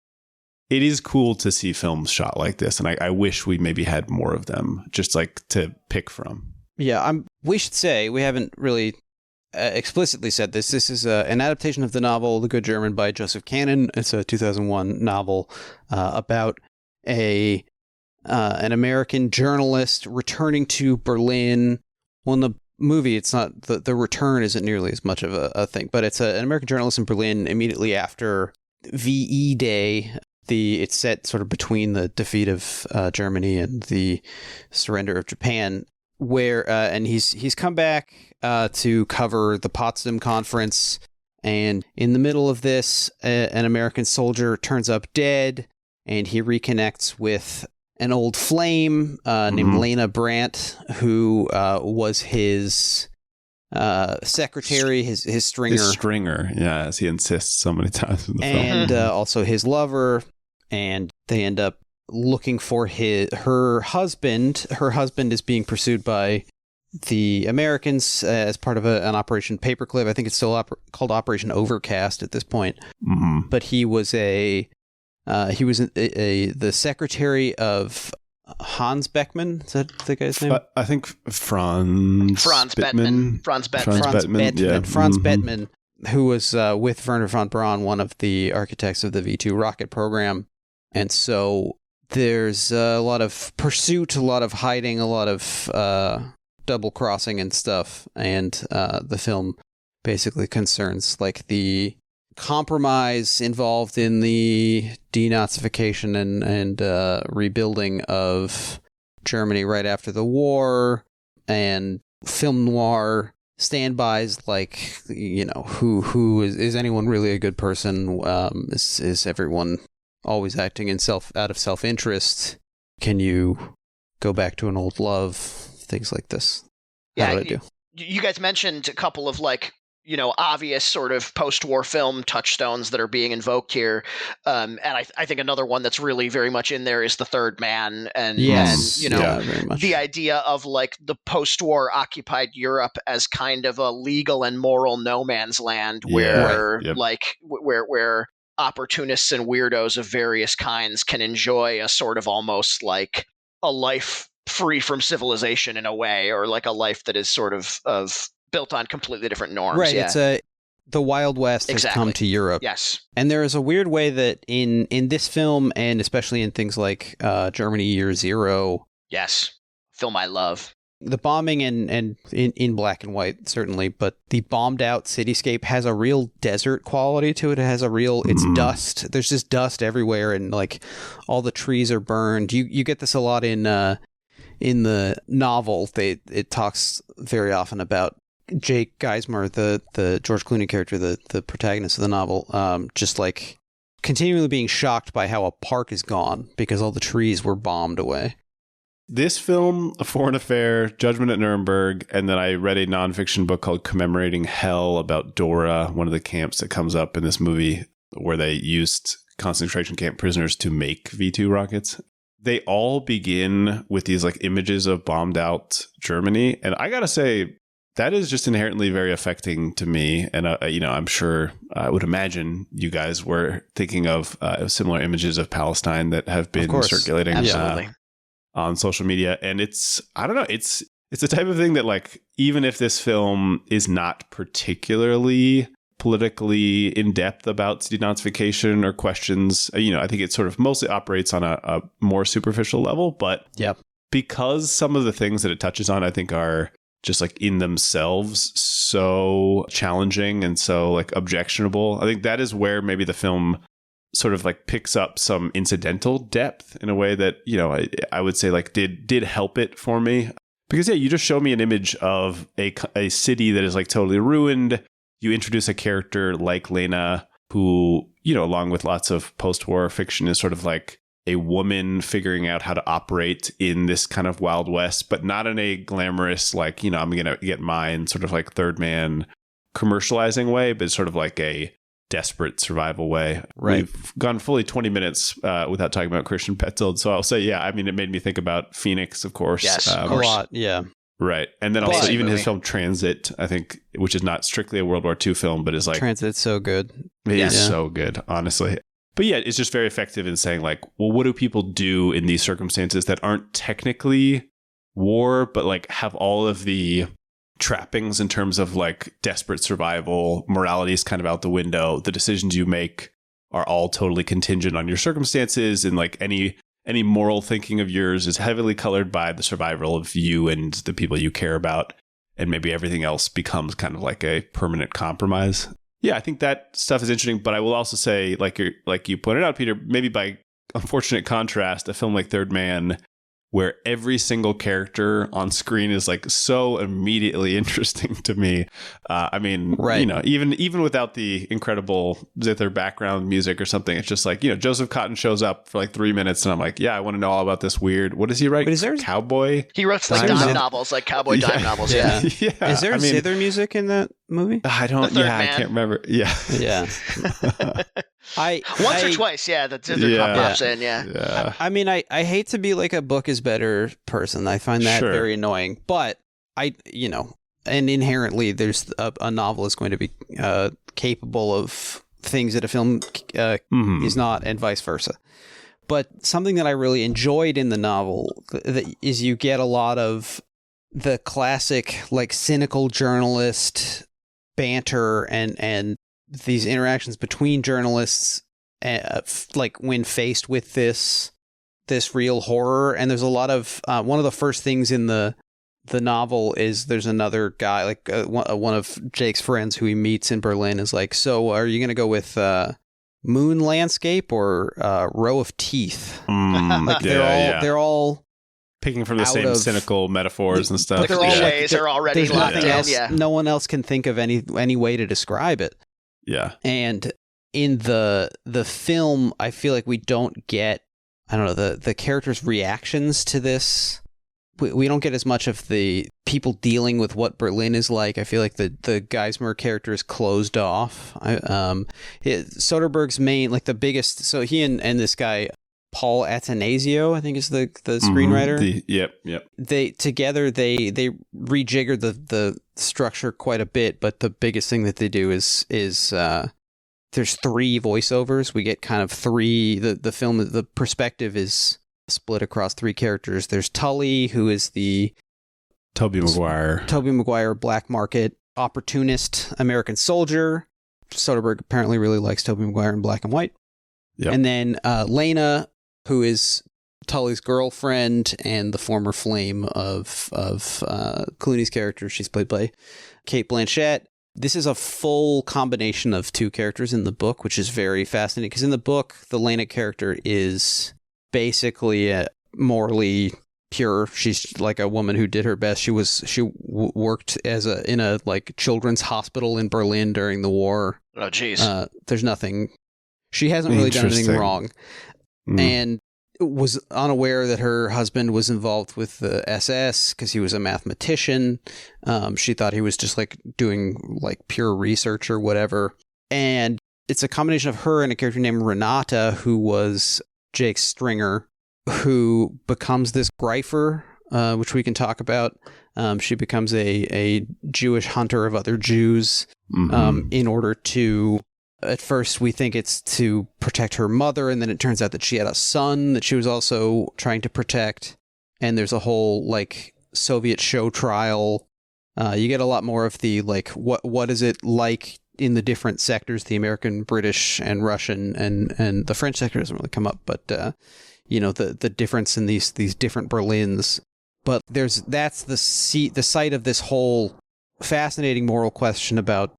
it is cool to see films shot like this. And I wish we maybe had more of them just like to pick from. Yeah, we should say we haven't really explicitly said this. This is an adaptation of the novel The Good German by Joseph Kanon. It's a 2001 novel about an American journalist returning to Berlin. Well, in the movie, it's not the return isn't nearly as much of a thing, but it's an American journalist in Berlin immediately after VE Day. It's set sort of between the defeat of Germany and the surrender of Japan, where and he's come back to cover the Potsdam Conference, and in the middle of this, an American soldier turns up dead, and he reconnects with an old flame named Lena Brandt, who was his secretary, his stringer. His stringer, yeah, as he insists so many times in the film. And also his lover, and they end up looking for her husband. Her husband is being pursued by the Americans as part of an Operation Paperclip. I think it's still called Operation Overcast at this point. Mm-hmm. But he was the secretary of Hans Beckmann. Is that the guy's name? I think Franz Bettmann. Franz Bettmann, who was with Werner von Braun, one of the architects of the V2 rocket program. And so there's a lot of pursuit, a lot of hiding, a lot of double crossing and stuff. And the film basically concerns like the compromise involved in the denazification and rebuilding of Germany right after the war, and film noir standbys like, who is anyone really a good person? Is everyone always acting out of self-interest? Can you go back to an old love? Things like this. How did I do? You guys mentioned a couple of obvious sort of post-war film touchstones that are being invoked here. And I think another one that's really very much in there is The Third Man. And, very much. The idea of like the post-war occupied Europe as kind of a legal and moral no man's land where where opportunists and weirdos of various kinds can enjoy a sort of almost like a life free from civilization in a way, or like a life that is sort of built on completely different norms. Right. Yeah. It's the Wild West has come to Europe. Yes. And there is a weird way that in this film, and especially in things like Germany Year Zero. Yes. Film I love. The bombing and in black and white, certainly, but the bombed out cityscape has a real desert quality to it. It has it's dust. There's just dust everywhere, and like all the trees are burned. You get this a lot in the novel. It talks very often about Jake Geismar, the George Clooney character, the protagonist of the novel, just like continually being shocked by how a park is gone because all the trees were bombed away. This film, A Foreign Affair, Judgment at Nuremberg, and then I read a nonfiction book called Commemorating Hell about Dora, one of the camps that comes up in this movie where they used concentration camp prisoners to make V2 rockets. They all begin with these like images of bombed out Germany. And I got to say, that is just inherently very affecting to me. And, I'm sure I would imagine you guys were thinking of similar images of Palestine that have been circulating on social media. And it's the type of thing that like, even if this film is not particularly politically in depth about denazification or questions, I think it sort of mostly operates on a more superficial level. But because some of the things that it touches on, I think are just like in themselves so challenging and so like objectionable, I think that is where maybe the film sort of like picks up some incidental depth in a way that, I would say like did help it for me. Because you just show me an image of a city that is like totally ruined. You introduce a character like Lena, who, along with lots of post-war fiction, is sort of like a woman figuring out how to operate in this kind of Wild West, but not in a glamorous, like, I'm going to get mine sort of like third man commercializing way, but sort of like a desperate survival way. Right. We've gone fully 20 minutes without talking about Christian Petzold. So I'll say, yeah, I mean, it made me think about Phoenix, of course. Yes, of A lot, yeah. Right. And then also even his film Transit, I think, which is not strictly a World War II film, but is like... Transit's so good. It is so good, honestly. But yeah, it's just very effective in saying like, well, what do people do in these circumstances that aren't technically war, but like have all of the trappings in terms of like desperate survival, morality is kind of out the window. The decisions you make are all totally contingent on your circumstances, and like any moral thinking of yours is heavily colored by the survival of you and the people you care about, and maybe everything else becomes kind of like a permanent compromise. Yeah, I think that stuff is interesting, but I will also say, like you pointed out, Peter, maybe by unfortunate contrast, a film like Third Man, where every single character on screen is like so immediately interesting to me. I mean, you know, even without the incredible zither background music or something, it's just like, you know, Joseph Kanon shows up for like 3 minutes and I'm like, yeah, I want to know all about this weird, what does he write? Is there cowboy? He wrote like dime novels, like cowboy dime novels. Yeah. Yeah. Is there zither music in that movie? I don't, I can't remember. Yeah. Yeah. Once or twice, that zither pops in, yeah. I mean, I hate to be like a book is better person. I find that very annoying. But and inherently, there's a novel is going to be capable of things that a film is not, and vice versa. But something that I really enjoyed in the novel is you get a lot of the classic, like, cynical journalist banter and these interactions between journalists, like when faced with this real horror. And there's a lot of one of the first things in the novel is there's another guy, like one of Jake's friends who he meets in Berlin is like, so are you going to go with moon landscape or row of teeth? Like they're all picking from the same cynical metaphors and stuff. But they're all cliches are already nothing else. No one else can think of any way to describe it. Yeah. And in the film, I feel like we don't get, I don't know, the characters' reactions to this. We don't get as much of the people dealing with what Berlin is like. I feel like the Geismar character is closed off. Soderbergh's main, like the biggest, so he and this guy, Paul Atanasio, I think is the screenwriter. Yep. They together they rejiggered the structure quite a bit, but the biggest thing that they do is there's 3 voiceovers. We get kind of 3. The film, the perspective is split across 3 characters. There's Tully, who is the Tobey Maguire black market opportunist American soldier. Soderbergh apparently really likes Tobey Maguire in black and white. Yep. And then Lena, who is Tully's girlfriend and the former flame of Clooney's character. She's played by Cate Blanchett. This is a full combination of 2 characters in the book, which is very fascinating, because in the book, the Lena character is basically morally pure. She's like a woman who did her best. She worked in a like children's hospital in Berlin during the war. Oh, geez. There's nothing. She hasn't really done anything wrong, and was unaware that her husband was involved with the SS because he was a mathematician. She thought he was just like doing like pure research or whatever. And it's a combination of her and a character named Renata, who was Jake's stringer, who becomes this Greifer, which we can talk about. She becomes a Jewish hunter of other Jews in order to, at first we think it's to protect her mother, and then it turns out that she had a son that she was also trying to protect. And there's a whole like Soviet show trial. You get a lot more of the like, what is it like in the different sectors, the American, British, and Russian, and the French sector doesn't really come up, but the difference in these different Berlins. But that's the site of this whole fascinating moral question about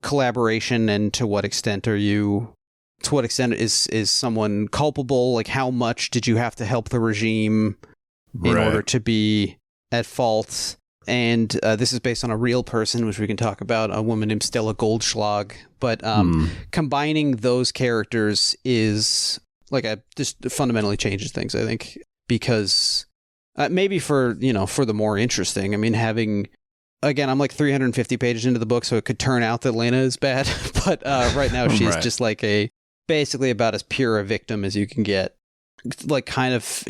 collaboration, and to what extent is someone culpable? Like, how much did you have to help the regime in order to be at fault? And this is based on a real person, which we can talk about, a woman named Stella Goldschlag. But combining those characters is like just fundamentally changes things, I think, because maybe for the more interesting. I mean, having again, I'm like 350 pages into the book, so it could turn out that Lena is bad. But right now she's Right. just like basically about as pure a victim as you can get. Like kind of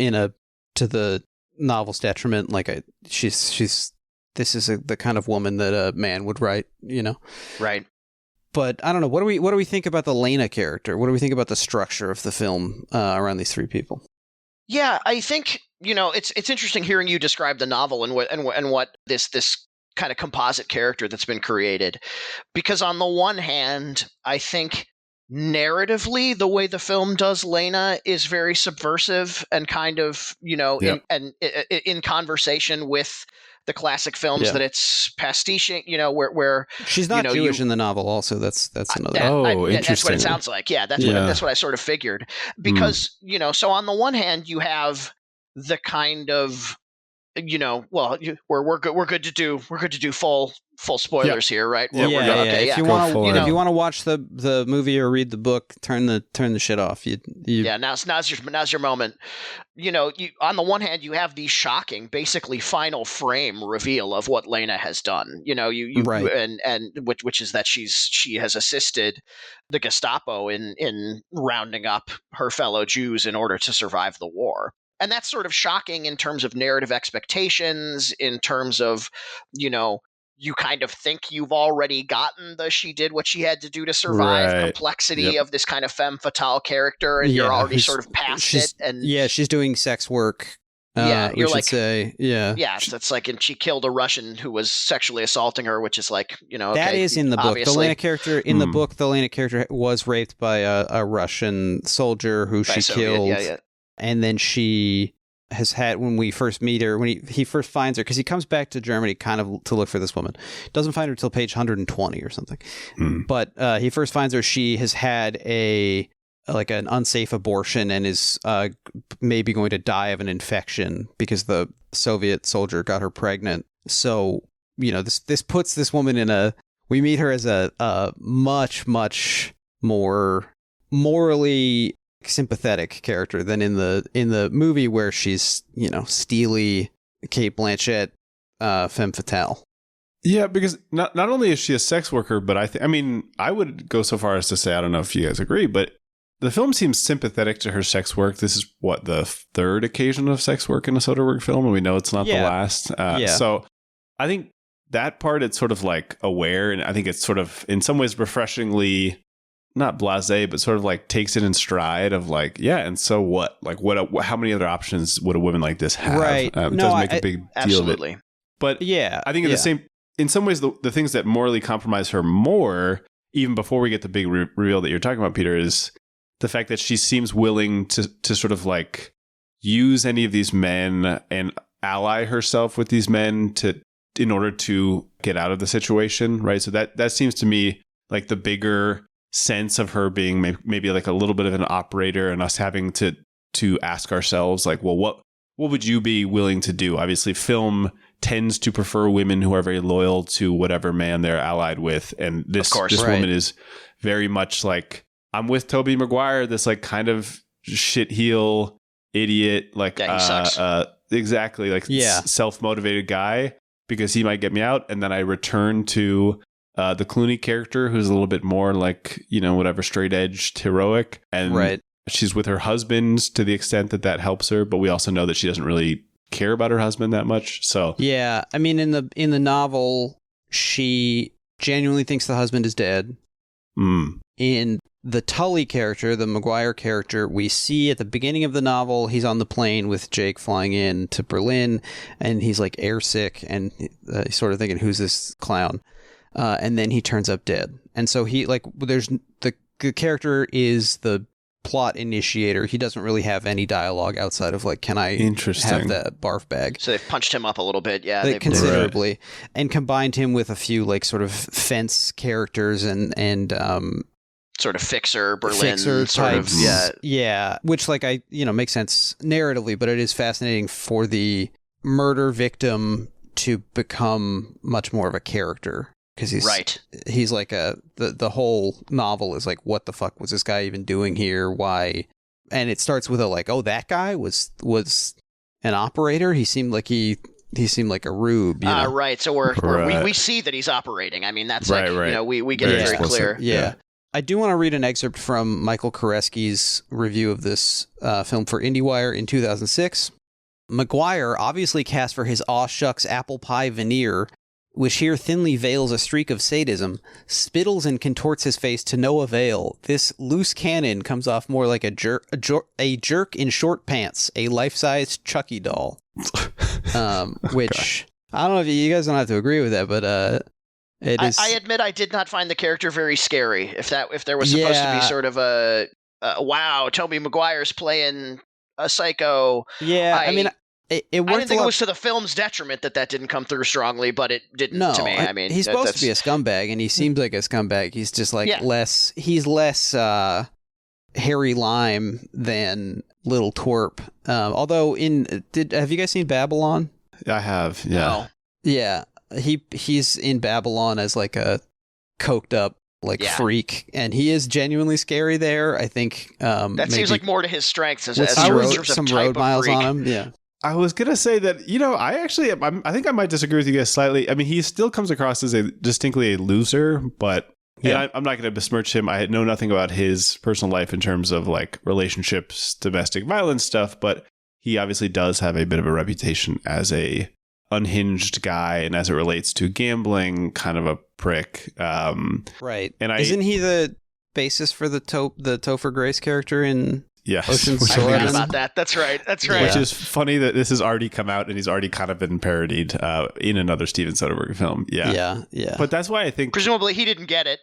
to the novel's detriment. Like this is the kind of woman that a man would write, you know? Right. But I don't know. What do we think about the Lena character? What do we think about the structure of the film around these three people? Yeah, I think, it's interesting hearing you describe the novel and what this kind of composite character that's been created, because on the one hand, I think narratively the way the film does Lena is very subversive and kind of, in conversation with the classic films that it's pastiching, where she's not Jewish in the novel. Also, that's another. Interesting. That's what it sounds like. Yeah, that's what I sort of figured. Because so on the one hand, you have the kind of, we're good to do full spoilers here, right? Okay, if you want to watch the movie or read the book, turn the shit off. Now's your moment. On the one hand, you have the shocking, basically final frame reveal of what Lena has done. Right. and which is that she has assisted the Gestapo in rounding up her fellow Jews in order to survive the war. And that's sort of shocking in terms of narrative expectations, in terms of, you kind of think you've already gotten the she did what she had to do to survive complexity of this kind of femme fatale character, and you're already sort of past it. And she's doing sex work. You're like, it's like, and she killed a Russian who was sexually assaulting her, which is like, that is in the book. The Lena character in the book, the Lena character was raped by a Russian soldier who she killed. Yeah. And then she has had, when we first meet her, when he first finds her, because he comes back to Germany kind of to look for this woman. Doesn't find her till page 120 or something. But he first finds her. She has had an unsafe abortion and is maybe going to die of an infection because the Soviet soldier got her pregnant. So, this puts this woman we meet her as a much, much more morally sympathetic character than in the movie, where she's steely Kate Blanchett femme fatale. Yeah, because not only is she a sex worker, but I would go so far as to say, I don't know if you guys agree, but the film seems sympathetic to her sex work. This is the third occasion of sex work in a Soderbergh film, and we know it's not the last. So I think that part, it's sort of like aware, and I think it's sort of in some ways refreshingly not blasé, but sort of like takes it in stride of like, and so what? Like, how many other options would a woman like this have? Right. It doesn't make a big deal of it. But I think in some ways, the things that morally compromise her more, even before we get the big reveal that you're talking about, Peter, is the fact that she seems willing to sort of like use any of these men and ally herself with these men in order to get out of the situation, right? So that seems to me like the bigger sense of her being maybe like a little bit of an operator, and us having to ask ourselves like, well, what would you be willing to do? Obviously, film tends to prefer women who are very loyal to whatever man they're allied with, and this woman is very much like, I'm with Tobey Maguire, this like kind of shitheel idiot, like he sucks. Exactly, like self-motivated guy, because he might get me out, and then I return to the Clooney character, who's a little bit more like, whatever, straight-edged, heroic. And she's with her husband to the extent that helps her. But we also know that she doesn't really care about her husband that much. So yeah, I mean, in the novel, she genuinely thinks the husband is dead. In the Tully character, the Maguire character, we see at the beginning of the novel, he's on the plane with Jake flying in to Berlin, and he's like airsick, and he's sort of thinking, who's this clown? And then he turns up dead. And so there's the character is the plot initiator. He doesn't really have any dialogue outside of like, can I have that barf bag? So they've punched him up a little bit. Yeah. Like, considerably. And combined him with a few like sort of fence characters and sort of fixer Berlin sort types. of. Yeah. Which like makes sense narratively, but it is fascinating for the murder victim to become much more of a character. Because he's like the whole novel is like, what the fuck was this guy even doing here? Why? And it starts with a like, oh, that guy was an operator. He seemed like he seemed like a rube. You know? Right. So we see that he's operating. I mean, that's Right, like, right. you know, we get it very clear. Yeah. I do want to read an excerpt from Michael Koresky's review of this film for IndieWire in 2006. Maguire, obviously cast for his aw shucks apple pie veneer, which here thinly veils a streak of sadism, spittles and contorts his face to no avail. This loose cannon comes off more like a jerk in short pants, a life-size Chucky doll. Which, I don't know if you guys don't have to agree with that, but it is. I admit I did not find the character very scary. If there was supposed to be sort of a wow, Tobey Maguire's playing a psycho. Yeah, I mean, it worked. I didn't think it was to the film's detriment that didn't come through strongly, but it didn't to me. I mean, he's supposed to be a scumbag, and he seems like a scumbag. He's just like less. He's less Harry Lime than Little Twerp. Although have you guys seen Babylon? I have. Yeah. No. Yeah. He's in Babylon as like a coked up freak, and he is genuinely scary there. I think that seems like more to his strengths as some road miles on him. Yeah. I was gonna say that, I think I might disagree with you guys slightly. I mean, he still comes across as distinctly a loser, but I'm not going to besmirch him. I know nothing about his personal life in terms of like relationships, domestic violence stuff, but he obviously does have a bit of a reputation as a unhinged guy, and as it relates to gambling, kind of a prick. Right. And isn't he the basis for the Topher Grace character in Ocean's I 11? forgot about that. That's right. Which is funny that this has already come out and he's already kind of been parodied in another Steven Soderbergh film. Yeah. But that's why I think presumably he didn't get it.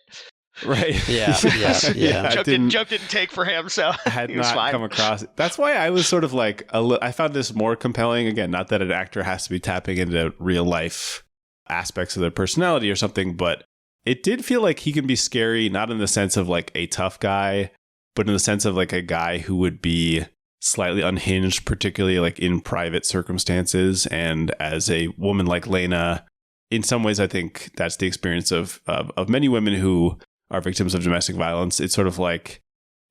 Right. Yeah. Joke didn't take for him, so had he was not fine. come across it. That's why I was sort of like I found this more compelling. Again, not that an actor has to be tapping into real life aspects of their personality or something, but it did feel like he can be scary, not in the sense of like a tough guy, but in the sense of like a guy who would be slightly unhinged, particularly like in private circumstances. And as a woman like Lena, in some ways, I think that's the experience of many women who are victims of domestic violence. It's sort of like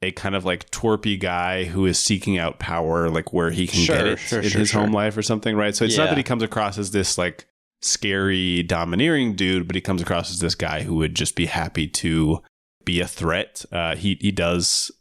a kind of like twerpy guy who is seeking out power, like where he can get it in his home life or something, right? So it's not that he comes across as this like scary, domineering dude, but he comes across as this guy who would just be happy to be a threat. He does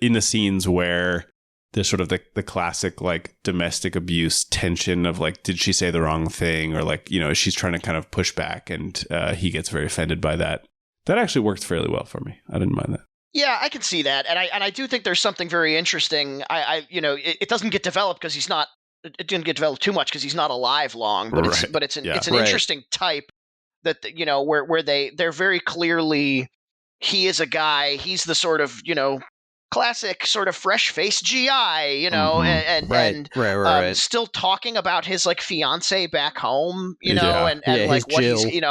in the scenes where there's sort of the classic like domestic abuse tension of like, did she say the wrong thing, or like, she's trying to kind of push back, and he gets very offended by that. That actually worked fairly well for me. I didn't mind that. Yeah, I can see that, and I do think there's something very interesting. It doesn't get developed because he's not. It didn't get developed too much because he's not alive long. But it's an interesting type that where they're very clearly, he is a guy. He's the sort of classic sort of fresh-faced GI, and still talking about his like fiance back home, and like what Jill. He's,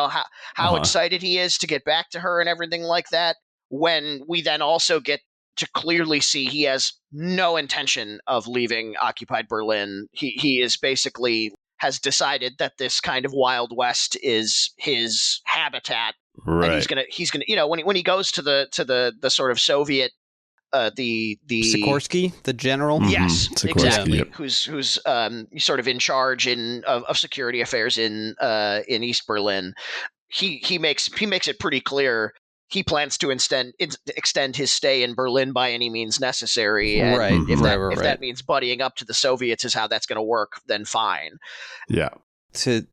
how excited he is to get back to her and everything like that. When we then also get to clearly see he has no intention of leaving occupied Berlin. He is basically has decided that this kind of Wild West is his habitat, and he's gonna when he goes to the sort of Soviet. The Sikorsky, the general. Yes, Sikorsky, exactly. Yep. Who's sort of in charge of security affairs in East Berlin. He makes it pretty clear he plans to extend his stay in Berlin by any means necessary. And if that means buddying up to the Soviets is how that's going to work, then fine. Yeah. To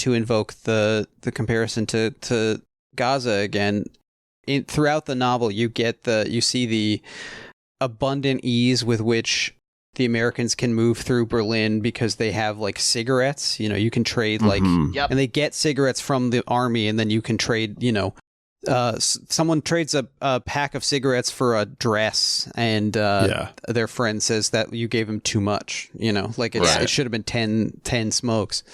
invoke the comparison to Gaza again. Throughout the novel, you see the abundant ease with which the Americans can move through Berlin because they have like cigarettes. You can trade and they get cigarettes from the army, and then you can trade. Someone trades a pack of cigarettes for a dress, and their friend says that you gave him too much. It should have been 10 smokes,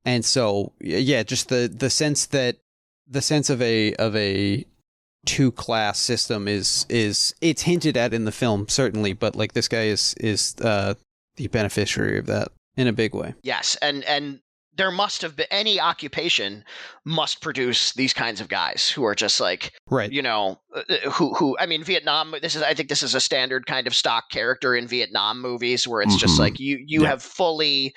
and so just the sense of a two-class system is it's hinted at in the film, certainly, but like this guy is the beneficiary of that in a big way. Yes, and there must have been any occupation must produce these kinds of guys who are just like, Right. you know, who I mean, Vietnam. I think this is a standard kind of stock character in Vietnam movies where it's just like you have fully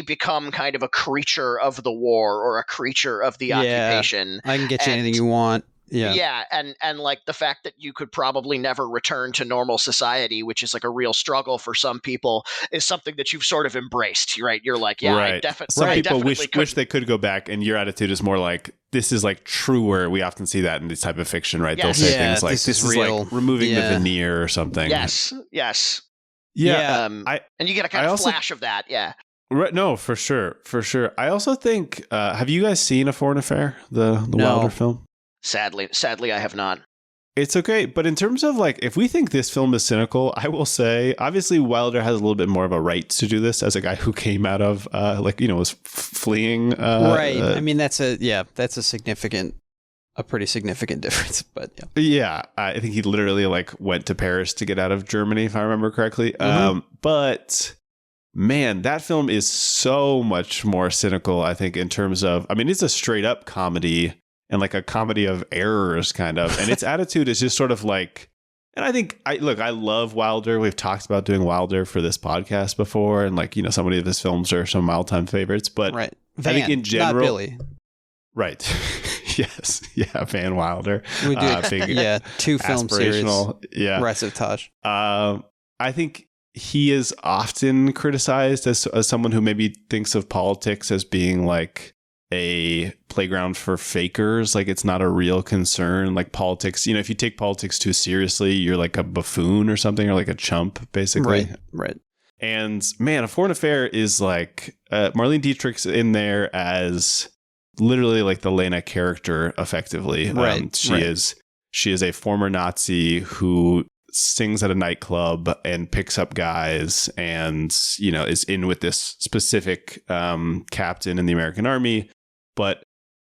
become kind of a creature of the war or a creature of the occupation. I can get you anything you want. Yeah, and like the fact that you could probably never return to normal society, which is like a real struggle for some people, is something that you've sort of embraced, right? You're like, yeah, right. Some people wish they could go back, and your attitude is more like, this is like truer. We often see that in this type of fiction, right? Yes. They'll say things like, this is real. like removing the veneer or something. Yes. Yeah. And you get a kind of flash of that, yeah. Right, no, for sure. I also think, have you guys seen A Foreign Affair, the Wilder film? Sadly, I have not. It's okay, but in terms of like, if we think this film is cynical, I will say, obviously Wilder has a little bit more of a right to do this as a guy who came out of, was fleeing. Right. I mean, that's a pretty significant difference, but yeah. Yeah, I think he literally like went to Paris to get out of Germany, if I remember correctly. But man, that film is so much more cynical, I think, in terms of, I mean, it's a straight up comedy. And like a comedy of errors, kind of. And its attitude is just sort of like, and I think, I love Wilder. We've talked about doing Wilder for this podcast before. And like, you know, so many of his films are some of my all-time favorites. But right. I think in general. Not Billy. Right. Yes. Yeah. Van Wilder. We do. Two film series. Yeah. Rise of Taj. I think he is often criticized as someone who maybe thinks of politics as being like a playground for fakers. Like, it's not a real concern. Like politics, you know, if you take politics too seriously, you're like a buffoon or something, or like a chump, basically. Right. And man, A Foreign Affair is like Marlene Dietrich's in there as literally like the Lena character, effectively. Right. She is a former Nazi who sings at a nightclub and picks up guys, and you know, is in with this specific captain in the American Army. But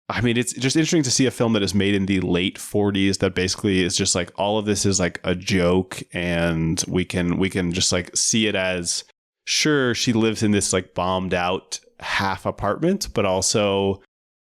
I mean, it's just interesting to see a film that is made in the late 40s that basically is just like, all of this is like a joke, and we can just like see it as, sure, she lives in this like bombed out half apartment, but also,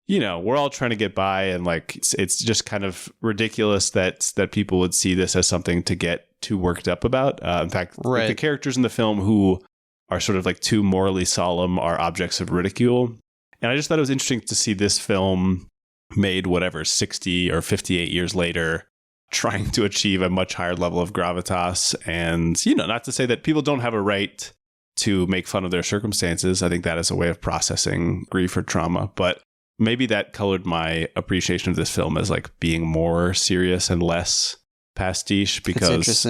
you know, we're all trying to get by, and like it's just kind of ridiculous that people would see this as something to get too worked up about. In fact, like, the characters in the film who are sort of like too morally solemn are objects of ridicule. And I just thought it was interesting to see this film made 60 or 58 years later, trying to achieve a much higher level of gravitas. And, you know, not to say that people don't have a right to make fun of their circumstances. I think that is a way of processing grief or trauma. But maybe that colored my appreciation of this film as like being more serious and less pastiche, because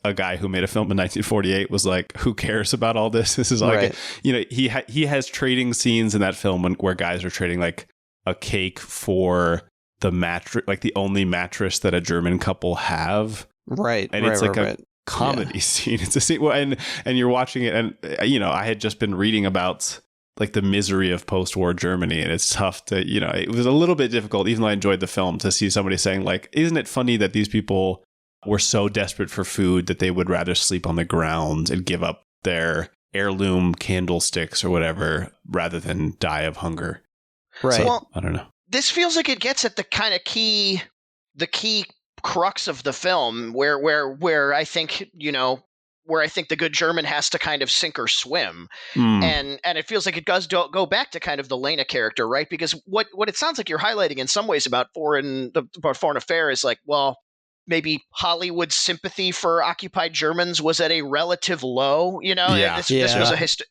a guy who made a film in 1948 was like, who cares about all this? This is like, you know, he has trading scenes in that film where guys are trading like a cake for the mattress, like the only mattress that a German couple have. Right. And it's like a comedy scene. It's a scene, and you're watching it, and you know, I had just been reading about like the misery of post-war Germany, and it's tough to, you know, it was a little bit difficult, even though I enjoyed the film, to see somebody saying like, isn't it funny that these people were so desperate for food that they would rather sleep on the ground and give up their heirloom candlesticks or whatever rather than die of hunger. Right. So, well, I don't know. This feels like it gets at the kind of key crux of the film where I think, you know, where I think the good German has to kind of sink or swim. And it feels like it does go back to kind of the Lena character, right? Because what it sounds like you're highlighting in some ways about Foreign Affair is like, well, maybe Hollywood's sympathy for occupied Germans was at a relative low, you know. This was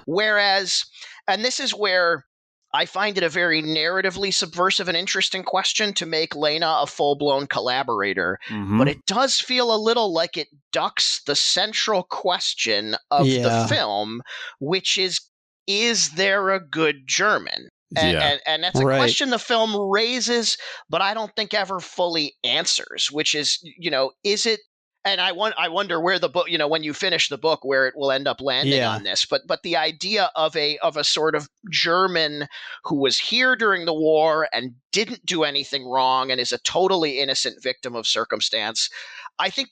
whereas, and this is where I find it a very narratively subversive and interesting question to make Lena a full-blown collaborator. But it does feel a little like it ducks the central question of the film, which is there a good German? And that's a question the film raises, but I don't think ever fully answers, which is, you know, is it, and I wonder where the book, you know, when you finish the book, where it will end up landing on this. But the idea of a sort of German who was here during the war and didn't do anything wrong and is a totally innocent victim of circumstance. I think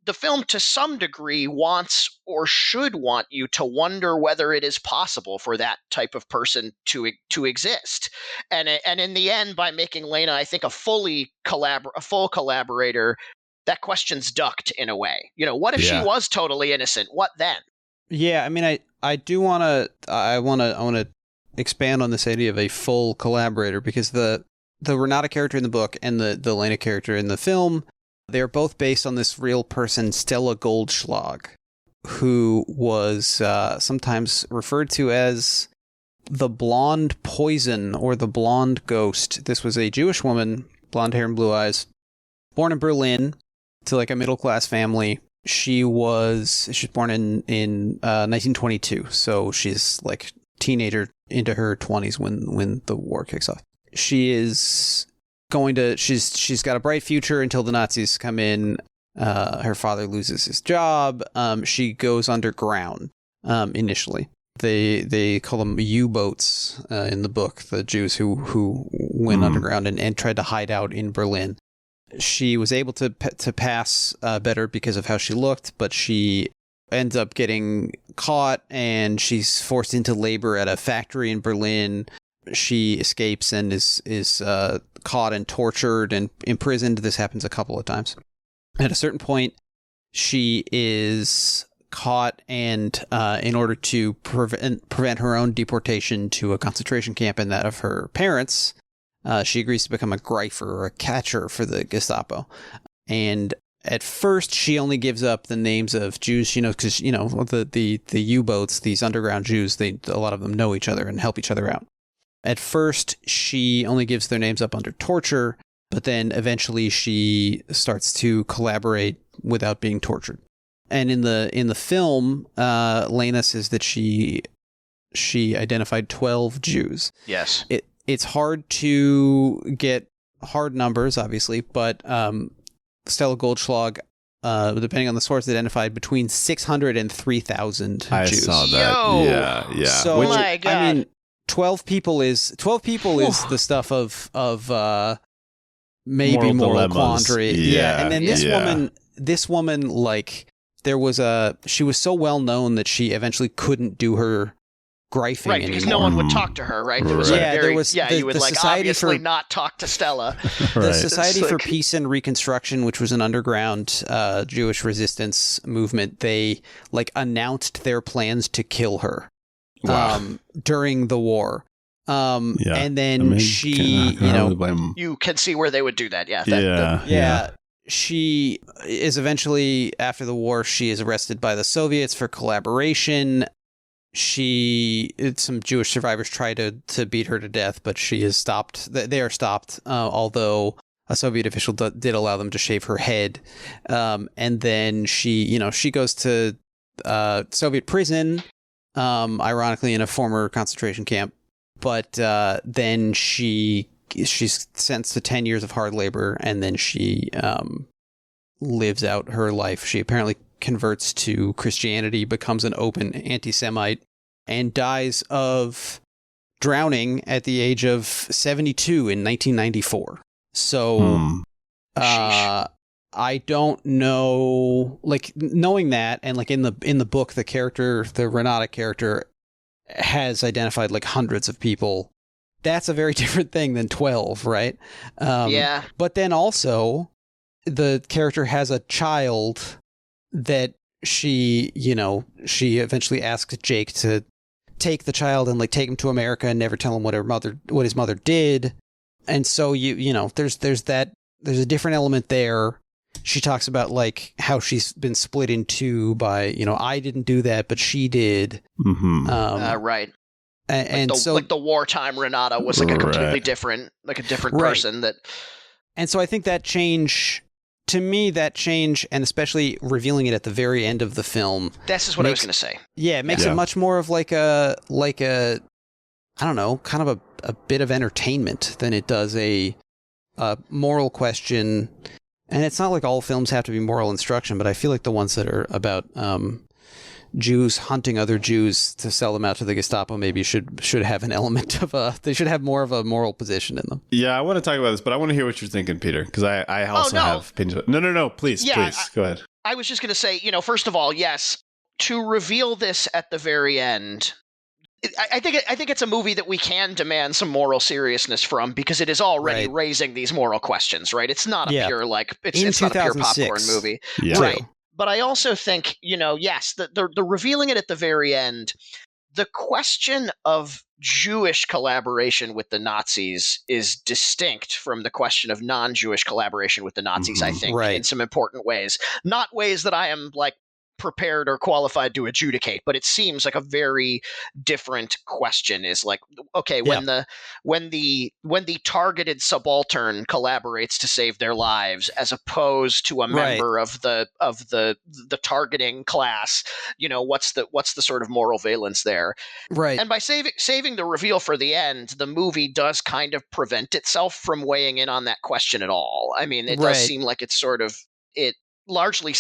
the film to some degree wants or should want you to wonder whether it is possible for that type of person to exist. And in the end, by making Lena, I think, a full collaborator, that question's ducked in a way. What if she was totally innocent? What then? Yeah, I mean, I do want to expand on this idea of a full collaborator, because the Renata character in the book and the Lena character in the film, they're both based on this real person, Stella Goldschlag, who was sometimes referred to as the blonde poison or the blonde ghost. This was a Jewish woman, blonde hair and blue eyes, born in Berlin to like a middle class family. She was born in 1922, so she's like teenager into her 20s when the war kicks off. She's got a bright future until the Nazis come in. Her father loses his job. She goes underground initially. They call them U-boats in the book, the Jews who went underground and tried to hide out in Berlin. She was able to pass better because of how she looked, but she ends up getting caught and she's forced into labor at a factory in Berlin. She escapes and is caught and tortured and imprisoned. This happens a couple of times. At a certain point, she is caught and in order to prevent her own deportation to a concentration camp and that of her parents, she agrees to become a greifer or a catcher for the Gestapo. And at first, she only gives up the names of Jews, because, the U-boats, these underground Jews, a lot of them know each other and help each other out. At first, she only gives their names up under torture, but then eventually she starts to collaborate without being tortured. And in the film, Lena says that she identified 12 Jews. Yes. It's hard to get hard numbers, obviously, but Stella Goldschlag, depending on the source, identified between 600 and 3,000 Jews. I saw that. Yo! Yeah. So, my God. I mean, 12 people is the stuff of maybe moral quandary. Yeah. And then this woman, like, she was so well known that she eventually couldn't do her greifing right, anymore. because no one would talk to her, right? There was you would obviously not talk to Stella. The Society for Peace and Reconstruction, which was an underground Jewish resistance movement, they announced their plans to kill her during the war. And then you can see where they would do that. She is eventually, after the war, she is arrested by the Soviets for collaboration. Some Jewish survivors try to beat her to death, but she is stopped. They are stopped, although a Soviet official did allow them to shave her head. And then she goes to Soviet prison, ironically in a former concentration camp. But then she's sentenced to 10 years of hard labor, and then she lives out her life. She apparently converts to Christianity, becomes an open anti-Semite, and dies of drowning at the age of 72 in 1994. So I don't know, knowing that, and in the book, the Renata character has identified hundreds of people. That's a very different thing than 12, right? But then also, the character has a child that she eventually asks Jake to take the child and take him to America and never tell him what his mother did. And so there's a different element there. She talks about how she's been split in two by, I didn't do that, but she did. Mm-hmm. Right. And so the wartime Renata was a completely different, a different person that. And so I think that change, and especially revealing it at the very end of the film. This is what I was going to say. Yeah, it makes it much more of a I don't know, kind of a bit of entertainment than it does a moral question. And it's not like all films have to be moral instruction, but I feel like the ones that are about Jews hunting other Jews to sell them out to the Gestapo maybe should have an element of they should have more of a moral position in them. Yeah, I want to talk about this, but I want to hear what you're thinking, Peter, because I also have opinions. No, please, go ahead. I was just going to say, first of all, yes, to reveal this at the very end, I think it's a movie that we can demand some moral seriousness from, because it is already raising these moral questions, right? It's not a pure it's not a pure popcorn movie, right? But I also think, yes, the revealing it at the very end, the question of Jewish collaboration with the Nazis is distinct from the question of non-Jewish collaboration with the Nazis, I think, in some important ways. Not ways that I am prepared or qualified to adjudicate, but it seems like a very different question. Is okay, when the targeted subaltern collaborates to save their lives, as opposed to a member of the targeting class, what's the sort of moral valence there? Right. And by saving the reveal for the end, the movie does kind of prevent itself from weighing in on that question at all. I mean, it does seem like it's sort of largely,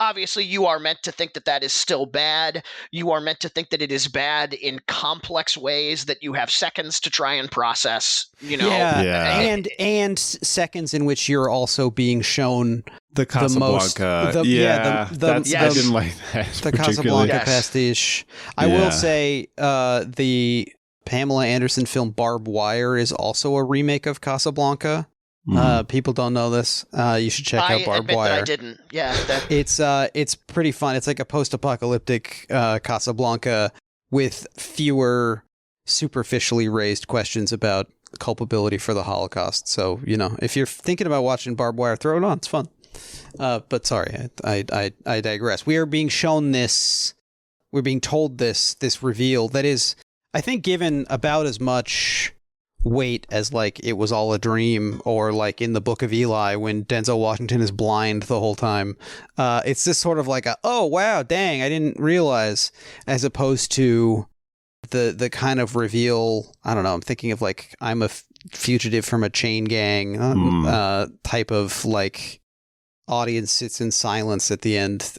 obviously you are meant to think that is still bad. You are meant to think that it is bad in complex ways that you have seconds to try and process, and seconds in which you're also being shown the Casablanca. I didn't like that. The Casablanca pastiche. I will say the Pamela Anderson film Barbed Wire is also a remake of Casablanca. People don't know this. You should check out Barbed Wire. That I didn't. Yeah, it's pretty fun. It's like a post-apocalyptic Casablanca with fewer superficially raised questions about culpability for the Holocaust. So if you're thinking about watching Barbed Wire, throw it on. It's fun. But sorry, I digress. We are being shown this. We're being told this reveal that is, I think, given about as much weight as it was all a dream, or in the Book of Eli when Denzel Washington is blind the whole time. It's this sort of oh wow, dang, I didn't realize, as opposed to the kind of reveal, I don't know, I'm thinking of I'm a fugitive from a chain gang type of audience sits in silence at the end,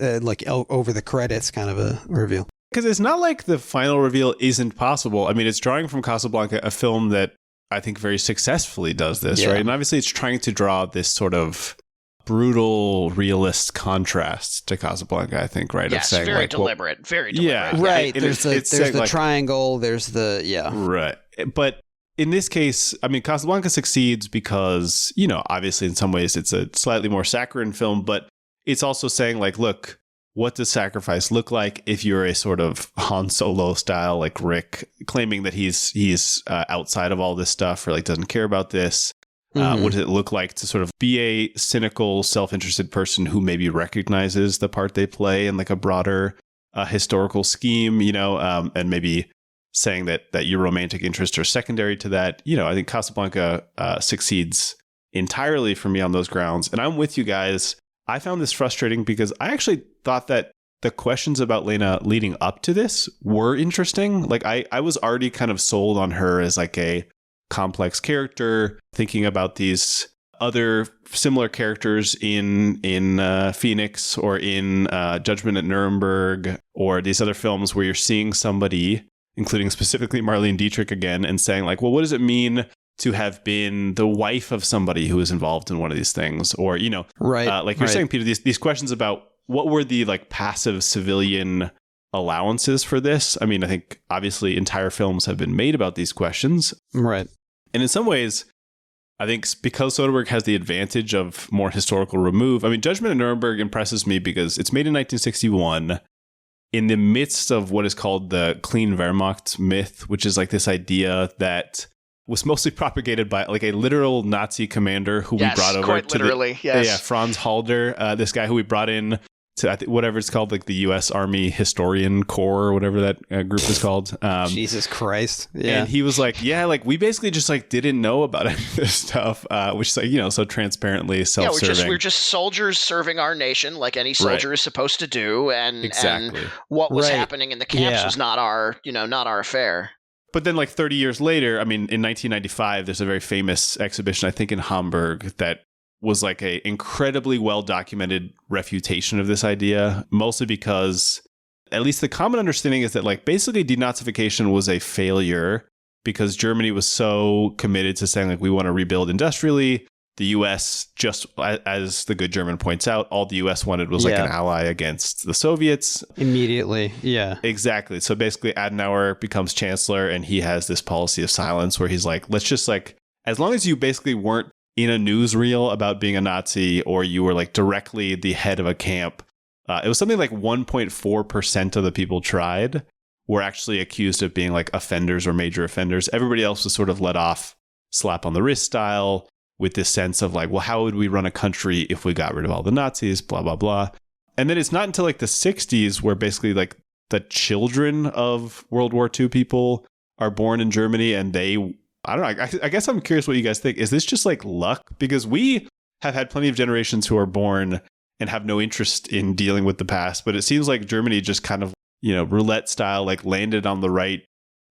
over the credits kind of a reveal. Because it's not like the final reveal isn't possible. I mean, it's drawing from Casablanca, a film that I think very successfully does this, right? And obviously it's trying to draw this sort of brutal, realist contrast to Casablanca, I think, right? Yes, of saying, very deliberate. Yeah, right. There's the triangle, there's the, Right. But in this case, I mean, Casablanca succeeds because, obviously in some ways it's a slightly more saccharine film, but it's also saying look, what does sacrifice look like if you're a sort of Han Solo style, Rick, claiming that he's outside of all this stuff, or doesn't care about this? What does it look like to sort of be a cynical, self-interested person who maybe recognizes the part they play in a broader historical scheme, and maybe saying that your romantic interests are secondary to that? I think Casablanca succeeds entirely for me on those grounds. And I'm with you guys. I found this frustrating because I actually thought that the questions about Lena leading up to this were interesting. I was already kind of sold on her as a complex character, thinking about these other similar characters in Phoenix, or in Judgment at Nuremberg, or these other films where you're seeing somebody, including specifically Marlene Dietrich again, and saying well, what does it mean to have been the wife of somebody who was involved in one of these things? Or, you're saying, Peter, these questions about what were the passive civilian allowances for this? I mean, I think obviously entire films have been made about these questions. Right. And in some ways, I think because Soderbergh has the advantage of more historical remove, I mean, Judgment at Nuremberg impresses me because it's made in 1961 in the midst of what is called the Clean Wehrmacht myth, which is this idea that was mostly propagated by a literal Nazi commander who we brought over quite to literally, yes. Franz Halder, this guy who we brought in to whatever it's called, the U.S. Army Historian Corps, or whatever that group is called. Jesus Christ! Yeah, and he was we basically just didn't know about any of this stuff, which is so transparently self-serving. Yeah, we're just soldiers serving our nation, like any soldier is supposed to do, and what was happening in the camps was not our affair. But then 30 years later, I mean, in 1995, there's a very famous exhibition, I think in Hamburg, that was a incredibly well-documented refutation of this idea, mostly because at least the common understanding is that basically denazification was a failure because Germany was so committed to saying we want to rebuild industrially the U.S., just as the good German points out, all the U.S. wanted was like an ally against the Soviets. Immediately, yeah. Exactly. So basically Adenauer becomes chancellor and he has this policy of silence where he's like, let's just like, as long as you basically weren't in a newsreel about being a Nazi or you were like directly the head of a camp, it was something like 1.4% of the people tried were actually accused of being like offenders or major offenders. Everybody else was sort of let off slap on the wrist style, with this sense of like, well, how would we run a country if we got rid of all the Nazis, blah, blah, blah. And then it's not until like the 60s where basically like the children of World War II people are born in Germany and they, I don't know, I guess I'm curious what you guys think. Is this just like luck? Because we have had plenty of generations who are born and have no interest in dealing with the past, but it seems like Germany just kind of, roulette style, like landed on the right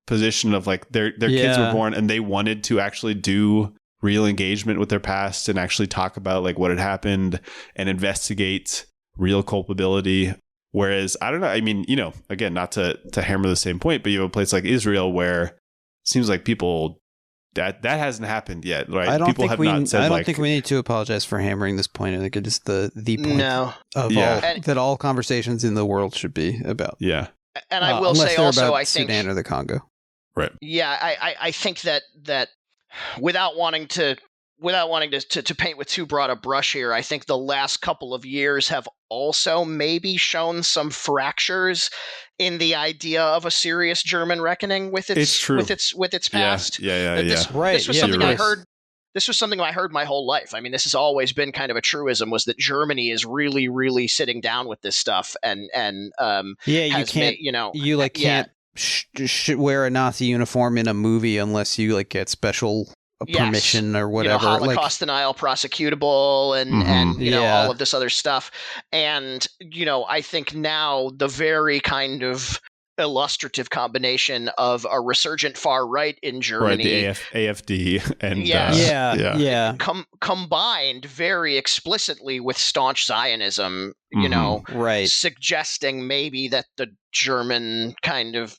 position of like their kids were born and they wanted to actually do real engagement with their past and actually talk about like what had happened and investigate real culpability. Whereas, I don't know, I mean, again, not to hammer the same point, but you have a place like Israel where it seems like people that hasn't happened yet, right? I don't people think I don't think we need to apologize for hammering this point. I think it is the point that all conversations in the world should be about. Yeah. And I will say also, I think Sudan or the Congo. Right. Yeah, I think that without wanting to paint with too broad a brush here, I think the last couple of years have also maybe shown some fractures in the idea of a serious German reckoning with its past. Yeah. Right. This was something I heard. This was something I heard my whole life. I mean, this has always been kind of a truism, was that Germany is really, really sitting down with this stuff, and you can't wear a Nazi uniform in a movie unless you like get special permission or whatever. Holocaust denial prosecutable and all of this other stuff. And, I think now the very kind of illustrative combination of a resurgent far right in Germany, right, the AfD, and combined very explicitly with staunch Zionism, suggesting maybe that the German kind of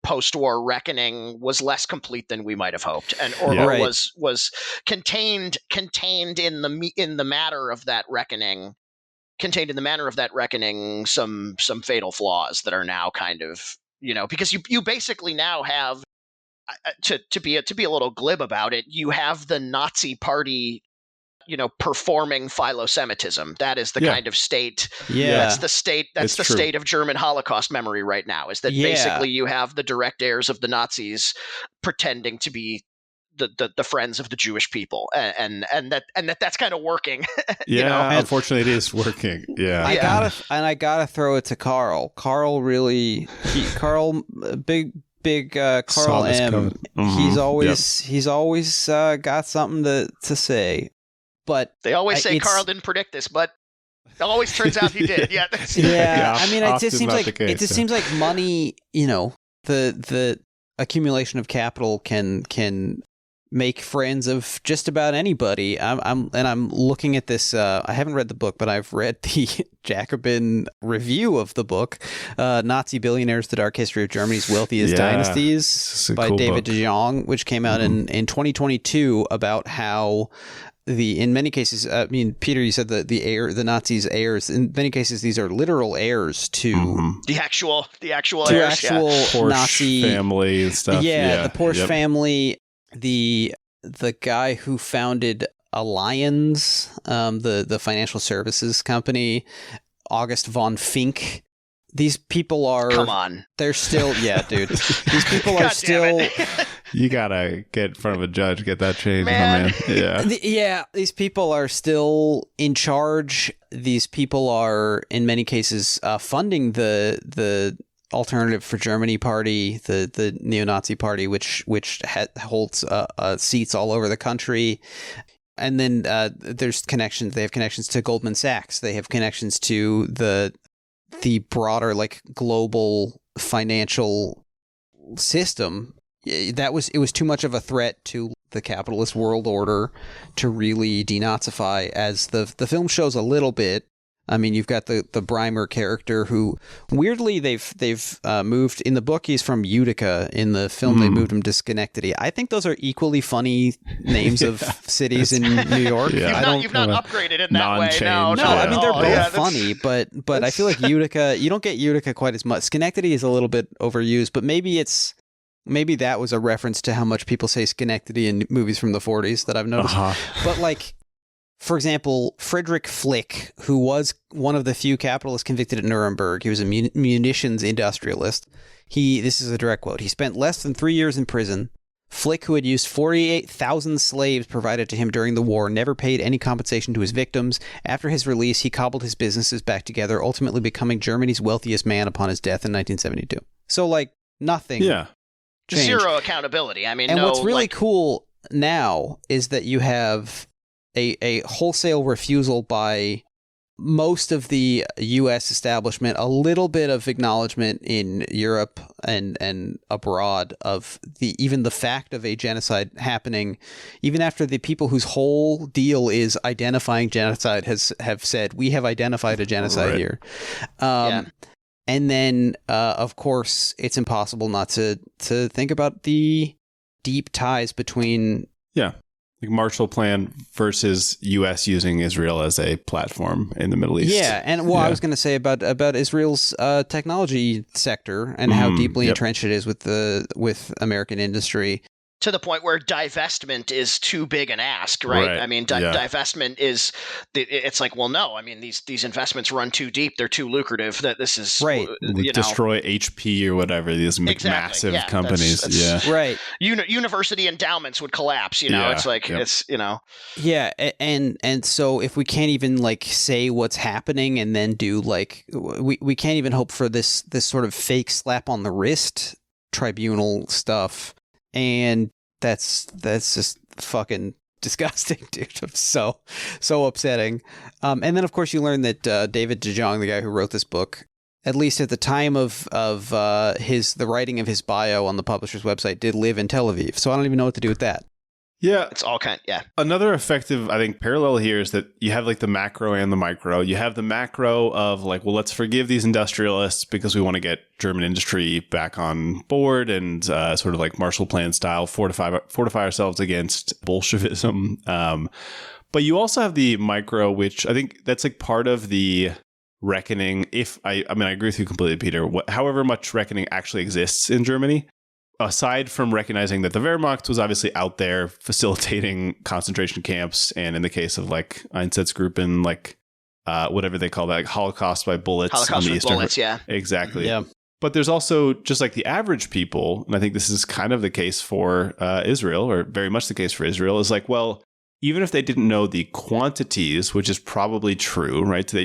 post-war reckoning was less complete than we might have hoped, was contained in the matter of that reckoning. Contained in the manner of that reckoning some fatal flaws that are now kind of, because you basically now have, to be a little glib about it, you have the Nazi party, performing philo-Semitism. That is the kind of state. Yeah. That's the state. That's the state of German Holocaust memory right now. Is that basically you have the direct heirs of the Nazis pretending to be the friends of the Jewish people, and that's kind of working. Unfortunately, it is working. Yeah, I gotta throw it to Carl. Carl really, Carl M. He's always got something to say. But they always say Carl didn't predict this, but it always turns out he did. Yeah. I mean, it just seems like money. The accumulation of capital can make friends of just about anybody. I'm looking at this. I haven't read the book, but I've read the Jacobin review of the book, Nazi Billionaires: The Dark History of Germany's Wealthiest Dynasties by David Jong, which came out in 2022, about how in many cases, I mean, Peter, you said the Nazis' heirs. In many cases, these are literal heirs to the actual Porsche Nazi family and stuff. The Porsche family. The guy who founded Allianz, the financial services company, August von Fink. These people are. Come on. They're still. Yeah, dude. These people are still. You gotta get in front of a judge, get that changed, man. Yeah. These people are still in charge. These people are, in many cases, funding the Alternative for Germany party, the neo-Nazi party, which holds seats all over the country. And then there's connections. They have connections to Goldman Sachs. They have connections to the broader, like, global financial system. It was too much of a threat to the capitalist world order to really denazify, as the film shows a little bit. I mean, you've got the Breimer character who, weirdly, they've moved in the book. He's from Utica. In the film, they moved him to Schenectady. I think those are equally funny names of cities in New York. You've not upgraded in that way. No, I mean they're both funny, but I feel like Utica. You don't get Utica quite as much. Schenectady is a little bit overused, but maybe that was a reference to how much people say Schenectady in movies from the 40s that I've noticed. But like, for example, Friedrich Flick, who was one of the few capitalists convicted at Nuremberg, he was a munitions industrialist. This is a direct quote. He spent less than 3 years in prison. Flick, who had used 48,000 slaves provided to him during the war, never paid any compensation to his victims. After his release, he cobbled his businesses back together, ultimately becoming Germany's wealthiest man upon his death in 1972. So, like, nothing. Yeah. Changed. Zero accountability. I mean, and what's really cool now is that you have a wholesale refusal by most of the U.S. establishment, a little bit of acknowledgement in Europe and abroad of even the fact of a genocide happening, even after the people whose whole deal is identifying genocide have said, we have identified a genocide here. And then, of course, it's impossible not to think about the deep ties between... Yeah. Like Marshall Plan versus U.S. using Israel as a platform in the Middle East. Yeah, and I was going to say about Israel's technology sector and how deeply entrenched it is with American industry. To the point where divestment is too big an ask, right? I mean, divestment is, it's like, well, no, I mean, these investments run too deep. They're too lucrative that this is, right. Destroy HP or whatever, these massive companies. That's, right. University endowments would collapse, it's like, it's, Yeah. And so if we can't even like say what's happening and then do like, we can't even hope for this sort of fake slap on the wrist tribunal stuff. And that's just fucking disgusting, dude. So upsetting. And then, of course, you learn that David de Jong, the guy who wrote this book, at least at the time of the writing of his bio on the publisher's website, did live in Tel Aviv. So I don't even know what to do with that. Yeah. It's all Another effective, I think, parallel here is that you have like the macro and the micro. You have the macro of like, well, let's forgive these industrialists because we want to get German industry back on board and sort of like Marshall Plan style, fortify ourselves against Bolshevism. But you also have the micro, which I think that's like part of the reckoning. I agree with you completely, Peter. However much reckoning actually exists in Germany. Aside from recognizing that the Wehrmacht was obviously out there facilitating concentration camps, and in the case of like Einsatzgruppen, like whatever they call that, like Holocaust by bullets. Holocaust by bullets, yeah. Exactly. Yeah. But there's also just like the average people, and I think this is kind of the case for Israel, or very much the case for Israel, is like, well, even if they didn't know the quantities, which is probably true, right? So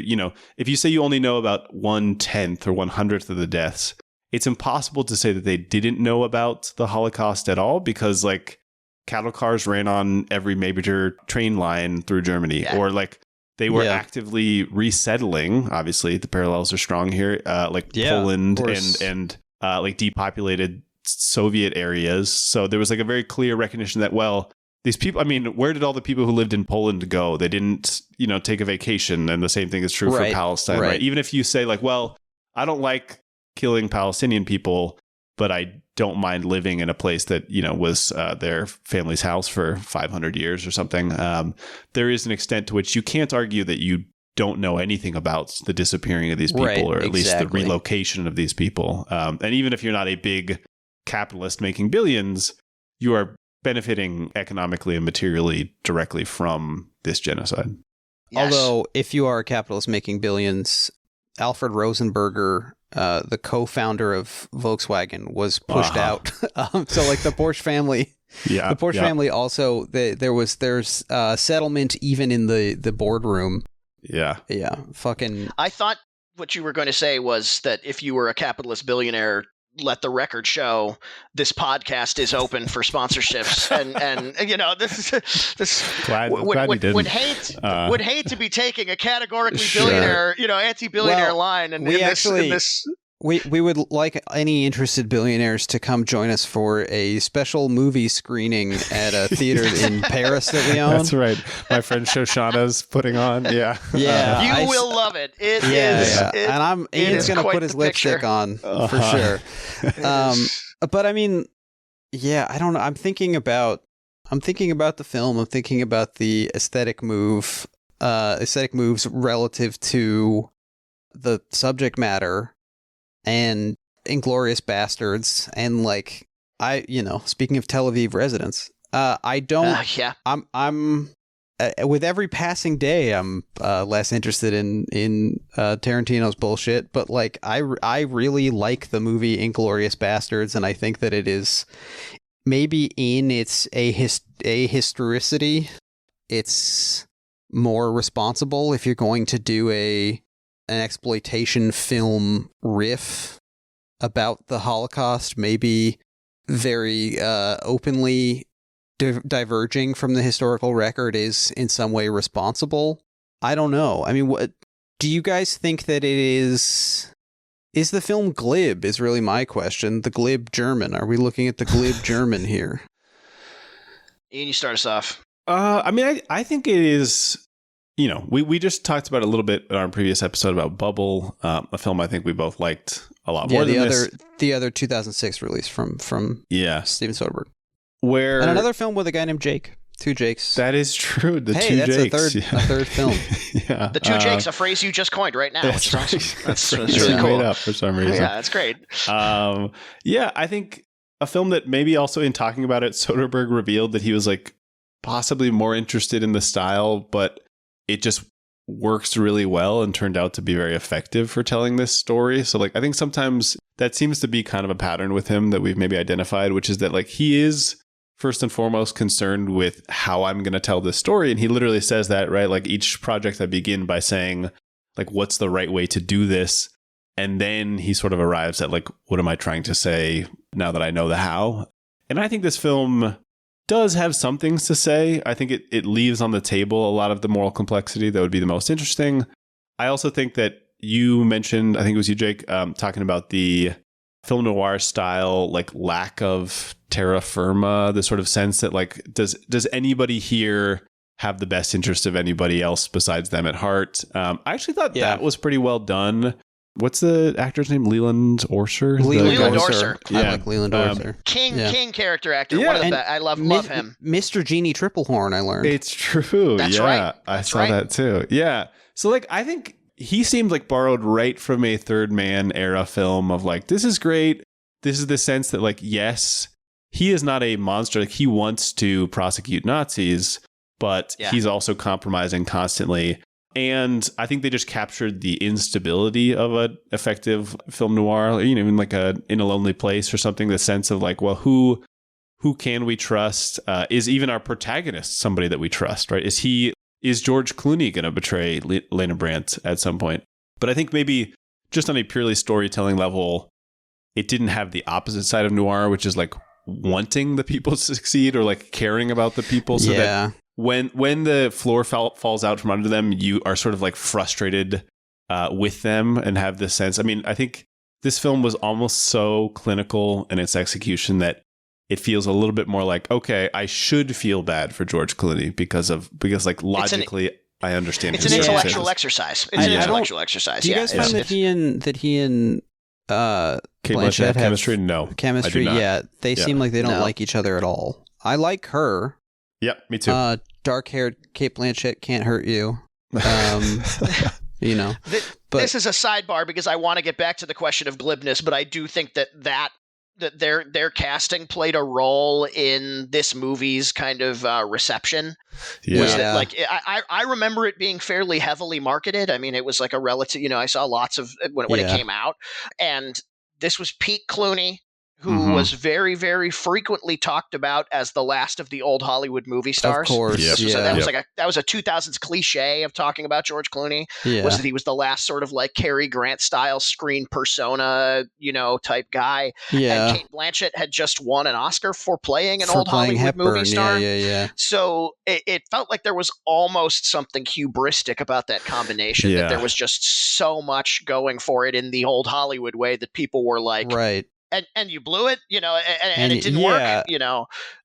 if you say you only know about 1/10 or 1/100th of the deaths, it's impossible to say that they didn't know about the Holocaust at all, because like cattle cars ran on every major train line through Germany, or like they were actively resettling. Obviously, the parallels are strong here, Poland and like depopulated Soviet areas. So there was like a very clear recognition that, well, these people, I mean, where did all the people who lived in Poland go? They didn't, take a vacation. And the same thing is true for Palestine, right? Even if you say like, well, I don't like killing Palestinian people, but I don't mind living in a place that, was their family's house for 500 years or something. There is an extent to which you can't argue that you don't know anything about the disappearing of these people, or at least the relocation of these people. And even if you're not a big capitalist making billions, you are benefiting economically and materially directly from this genocide. Yes. Although, if you are a capitalist making billions, Alfred Rosenberger, the co-founder of Volkswagen, was pushed out. So like the Porsche family, the Porsche family also, there's settlement even in the boardroom. Yeah. Fucking. I thought what you were going to say was that if you were a capitalist billionaire, let the record show this podcast is open for sponsorships, and this would hate to be taking a categorically billionaire, anti-billionaire line, and We would like any interested billionaires to come join us for a special movie screening at a theater in Paris that we own. That's right. My friend Shoshana's putting on. Yeah. Yeah. You will love it. It is. Yeah. It, and Ian's going to put his lipstick on for sure. But I mean, yeah, I don't know. I'm thinking about the film. I'm thinking about the aesthetic moves relative to the subject matter and Inglourious Bastards. And like, speaking of Tel Aviv residents, I'm with every passing day, I'm less interested in Tarantino's bullshit. But like, I really like the movie Inglourious Bastards, and I think that it is maybe in its historicity, it's more responsible if you're going to do an exploitation film riff about the Holocaust, maybe very openly diverging from the historical record is in some way responsible. I don't know. I mean, what do you guys think that it is? Is the film glib is really my question. The glib German. Are we looking at the glib German here? Ian, you start us off. I mean, I think it is, we just talked about it a little bit in our previous episode about Bubble, a film I think we both liked a lot more than this. The other 2006 release from Steven Soderbergh. And another film with a guy named Jake. Two Jakes. That is true. That's Jakes. a third film. Yeah. The two Jakes, a phrase you just coined right now. That's which is awesome. That's really cool. made up for some reason. Yeah, that's great. I think a film that maybe also in talking about it, Soderbergh revealed that he was like possibly more interested in the style, but it just works really well and turned out to be very effective for telling this story. So like, I think sometimes that seems to be kind of a pattern with him that we've maybe identified, which is that like he is first and foremost concerned with how I'm going to tell this story. And he literally says that, right? Like each project I begin by saying like, what's the right way to do this? And then he sort of arrives at like, what am I trying to say now that I know the how? And I think this film does have some things to say. I think it leaves on the table a lot of the moral complexity that would be the most interesting. I also think that you mentioned, I think it was you, Jake, talking about the film noir style, like lack of terra firma, the sort of sense that like, does anybody here have the best interest of anybody else besides them at heart? I actually thought that was pretty well done. What's the actor's name? Leland Orser? Leland Orser. Yeah. I like Leland Orser. King character actor. Yeah. One of the best. I love him. Mr. Genie Triplehorn, I learned. It's true. That's right. I saw that too. Yeah. So like, I think he seemed like borrowed right from a Third Man era film of like, this is great. This is the sense that like, yes, he is not a monster. Like he wants to prosecute Nazis, but he's also compromising constantly. And I think they just captured the instability of an effective film noir, even like In a Lonely Place or something, the sense of like, well, who can we trust? Is even our protagonist somebody that we trust, right? Is George Clooney going to betray Lena Brandt at some point? But I think maybe just on a purely storytelling level, it didn't have the opposite side of noir, which is like wanting the people to succeed or like caring about the people. So that when the floor falls out from under them, you are sort of like frustrated with them and have this sense. I mean, I think this film was almost so clinical in its execution that it feels a little bit more like, okay, I should feel bad for George Clooney because like logically I understand. It's an intellectual exercise. It's an intellectual exercise. Do you guys find that he and Kate Blanchett have chemistry? No. Chemistry, they seem like they don't like each other at all. I like her. Yep, me too. Dark-haired Kate Blanchett can't hurt you. But this is a sidebar because I want to get back to the question of glibness, but I do think that their casting played a role in this movie's kind of reception. Yeah. Was that, like, I remember it being fairly heavily marketed. I mean, it was like a relative, I saw lots of when it came out, and this was peak Clooney. who was very, very frequently talked about as the last of the old Hollywood movie stars. Of course, Yep. So that was that was a 2000s cliche of talking about George Clooney. Was that he was the last sort of like Cary Grant style screen persona, type guy. Yeah. And Cate Blanchett had just won an Oscar for playing an old Hollywood Hepburn. movie star. Yeah. So it felt like there was almost something hubristic about that combination. Yeah. That there was just so much going for it in the old Hollywood way that people were like, right. And you blew it, and it didn't work,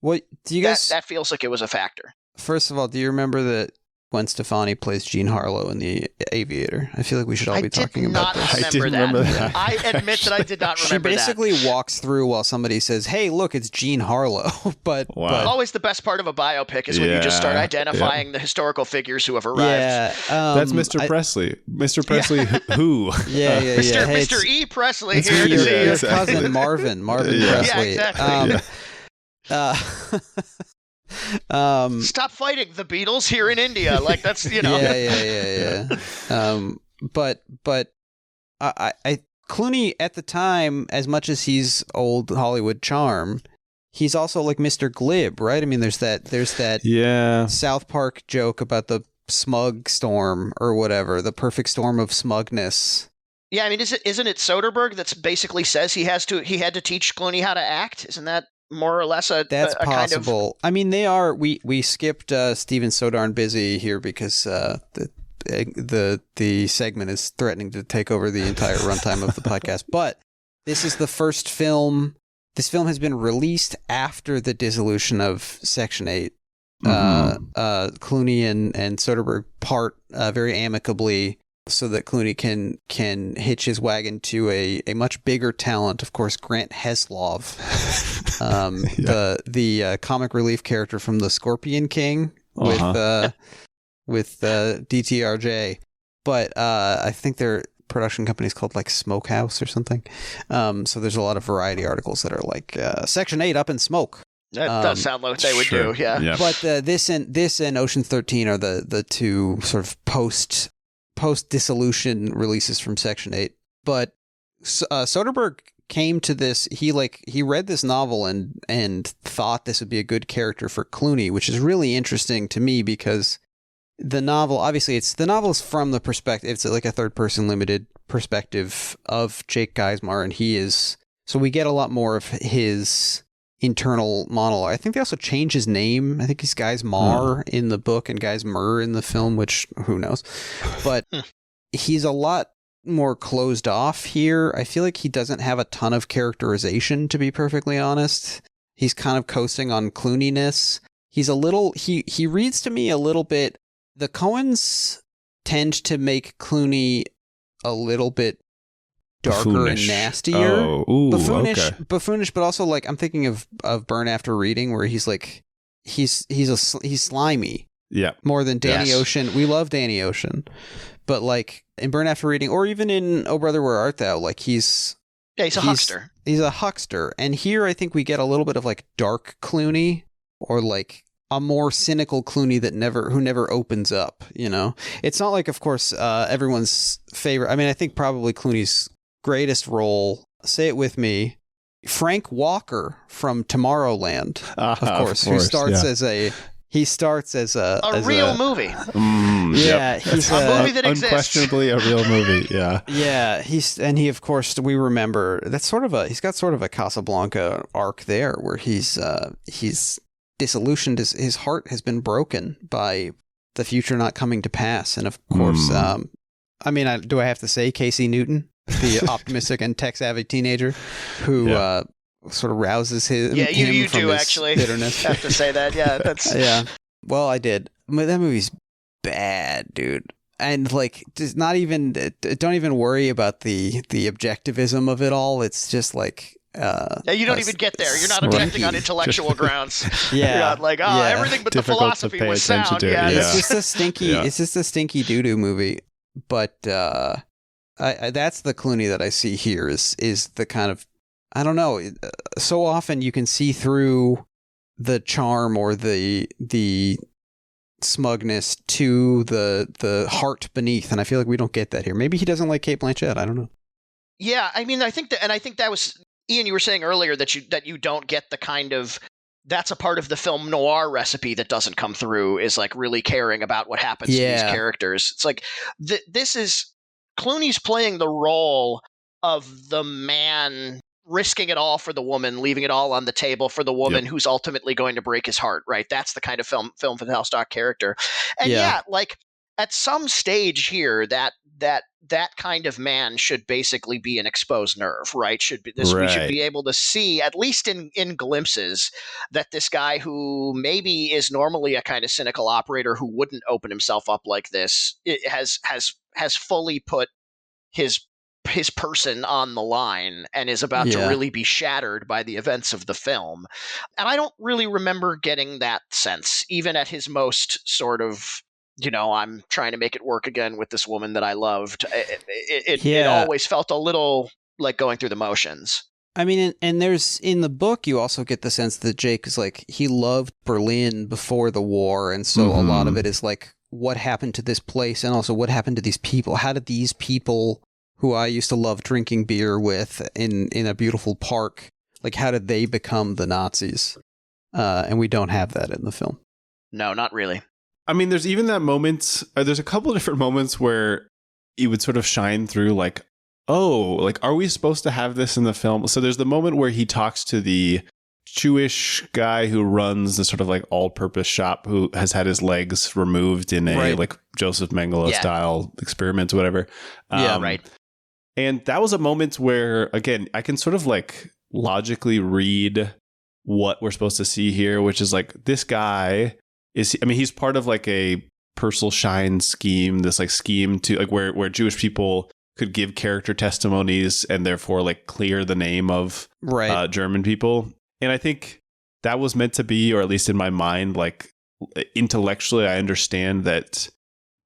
What do you guys? That feels like it was a factor. First of all, do you remember that Gwen Stefani plays Jean Harlow in The Aviator? I feel like we should all be talking about this. I didn't remember that. I admit that I did not remember that. She basically walks through while somebody says, "Hey, look, it's Jean Harlow." but always the best part of a biopic is when you just start identifying the historical figures who have arrived. Yeah, that's Mr. Presley. Mr. Presley, who? Yeah. Mr. E. Presley here. Your cousin Marvin Presley. Yeah, exactly. Stop fighting the Beatles here in India. Like that's Yeah. But I Clooney at the time, as much as he's old Hollywood charm, he's also like Mr. Glib, right? I mean, there's that South Park joke about the smug storm or whatever, the perfect storm of smugness. Yeah, I mean, isn't it Soderbergh that's basically says he had to teach Clooney how to act? Isn't that more or less that's a possible? Kind of... I mean, they are. We skipped Steven So Darn Busy here because the segment is threatening to take over the entire runtime of the podcast. But this is the first film. This film has been released after the dissolution of Section 8. Clooney and Soderbergh part very amicably, so that Clooney can hitch his wagon to a much bigger talent. Of course, Grant Heslov, the comic relief character from The Scorpion King with DTRJ. But I think their production company is called like Smokehouse or something. So there's a lot of variety articles that are like Section 8 up in smoke. That does sound like what they would do, yeah. Yep. But this and Ocean 13 are the two sort of post-dissolution releases from Section 8. But Soderbergh came to this, he read this novel and thought this would be a good character for Clooney, which is really interesting to me because the novel, obviously the novel is from the perspective, it's like a third-person limited perspective of Jake Geismar, and so we get a lot more of his internal monologue. I think they also change his name. I think he's Geismar in the book and Geismar in the film, which who knows. But he's a lot more closed off here. I feel like he doesn't have a ton of characterization, to be perfectly honest. He's kind of coasting on Clooney-ness. He's a little, he reads to me a little bit, the Coens tend to make Clooney a little bit darker buffoonish. And nastier. Buffoonish, but also like I'm thinking of Burn After Reading, where he's like he's slimy. Yeah. More than Danny Ocean. We love Danny Ocean, but like in Burn After Reading, or even in Oh Brother Where Art Thou, like he's a huckster. He's a huckster, and here I think we get a little bit of like dark Clooney, or like a more cynical Clooney who never opens up. It's not like, of course, everyone's favorite. I mean, I think probably Clooney's greatest role, say it with me, Frank Walker from Tomorrowland, of course, who starts as a real movie. He's a movie that exists. Unquestionably a real movie. Yeah. Yeah, he of course, we remember that's he's got sort of a Casablanca arc there, where he's disillusioned. His heart has been broken by the future not coming to pass, and of course, I mean, do I have to say Casey Newton, the optimistic and tech-savvy teenager who sort of rouses him you from do his actually bitterness. Have to say that. Yeah, that's Well, I did. That movie's bad, dude. And like, just not even. Don't even worry about the objectivism of it all. It's just like. You don't even get there. You're not objecting on intellectual grounds. You're not like, everything but difficult the philosophy was sound. It's just a stinky. It's just a stinky doo-doo movie. But that's the Clooney that I see here. Is the kind of, I don't know. So often you can see through the charm or the smugness to the heart beneath, and I feel like we don't get that here. Maybe he doesn't like Cate Blanchett. I don't know. Yeah, I mean, I think that was Ian, you were saying earlier that you don't get the kind of, that's a part of the film noir recipe that doesn't come through, is like really caring about what happens to these characters. It's like this is Clooney's playing the role of the man risking it all for the woman, leaving it all on the table for the woman who's ultimately going to break his heart, right? That's the kind of film fatale stock character. And like at some stage here, that kind of man should basically be an exposed nerve, right? We should be able to see, at least in glimpses, that this guy who maybe is normally a kind of cynical operator who wouldn't open himself up like this, has fully put his person on the line and is about to really be shattered by the events of the film. And I don't really remember getting that sense, even at his most sort of, I'm trying to make it work again with this woman that I loved. It always felt a little like going through the motions. I mean, and there's, in the book, you also get the sense that Jake is like, he loved Berlin before the war. And so a lot of it is like, what happened to this place? And also what happened to these people? How did these people who I used to love drinking beer with in a beautiful park, like how did they become the Nazis? And we don't have that in the film. No, not really. I mean, there's even that moment, there's a couple of different moments where it would sort of shine through like, oh, like, are we supposed to have this in the film? So there's the moment where he talks to the Jewish guy who runs the sort of like all-purpose shop, who has had his legs removed in a like Joseph Mengele style experiment or whatever. And that was a moment where, again, I can sort of like logically read what we're supposed to see here, which is like this guy he's part of like a Purcell Shine scheme, this like scheme to like where Jewish people could give character testimonies and therefore like clear the name of German people. And I think that was meant to be, or at least in my mind, like intellectually, I understand that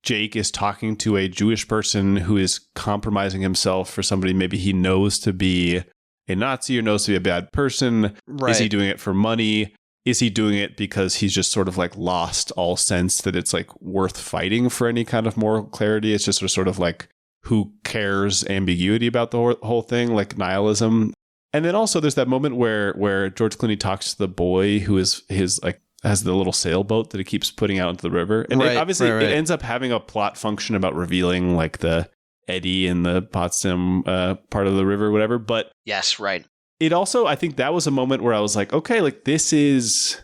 Jake is talking to a Jewish person who is compromising himself for somebody maybe he knows to be a Nazi or knows to be a bad person. Is he doing it for money? Is he doing it because he's just sort of like lost all sense that it's like worth fighting for any kind of moral clarity? It's just sort of like, who cares ambiguity about the whole thing, like nihilism. And then also there's that moment where George Clooney talks to the boy who is his like has the little sailboat that he keeps putting out into the river. And it ends up having a plot function about revealing like the eddy in the Potsdam part of the river or whatever. But yes, right. It also, I think that was a moment where I was like, okay, like this is,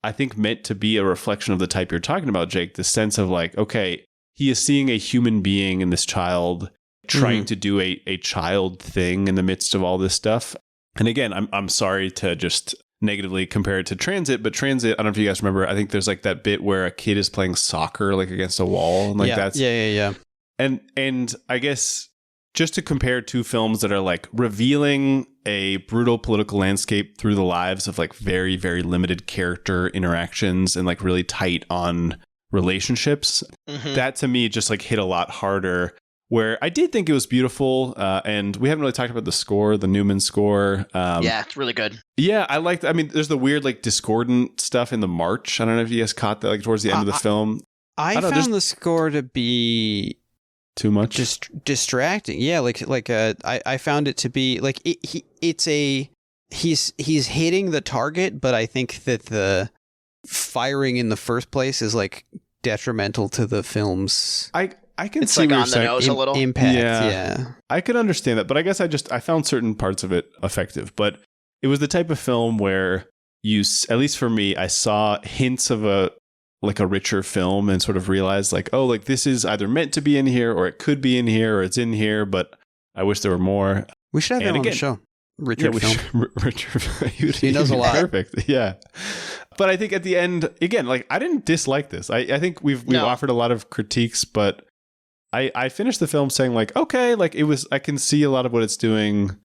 I think, meant to be a reflection of the type you're talking about, Jake. The sense of like, okay, he is seeing a human being in this child trying to do a child thing in the midst of all this stuff. And again, I'm sorry to just negatively compare it to Transit, but Transit, I don't know if you guys remember, I think there's like that bit where a kid is playing soccer like against a wall, and like that's And I guess just to compare two films that are like revealing a brutal political landscape through the lives of like very, very limited character interactions and like really tight on relationships, that to me just like hit a lot harder. Where I did think it was beautiful, and we haven't really talked about the score, the Newman score. Yeah, it's really good. Yeah, I liked. I mean, there's the weird like discordant stuff in the march. I don't know if you guys caught that like towards the end of the film. I found the score to be too much, just distracting. Yeah, I found it to be like he's hitting the target, but I think that the firing in the first place is like detrimental to the film's. I can it's see like what on the nose a little impact. Yeah, I could understand that, but I guess I found certain parts of it effective. But it was the type of film where at least for me, I saw hints of a richer film and sort of realized like, oh, like this is either meant to be in here or it could be in here or it's in here, but I wish there were more. We should have him on the show. Richard film. Richard, he knows a lot. Perfect. Yeah. But I think at the end, again, like I didn't dislike this. I think we've offered a lot of critiques, but I finished the film saying like, okay, like I can see a lot of what it's doing.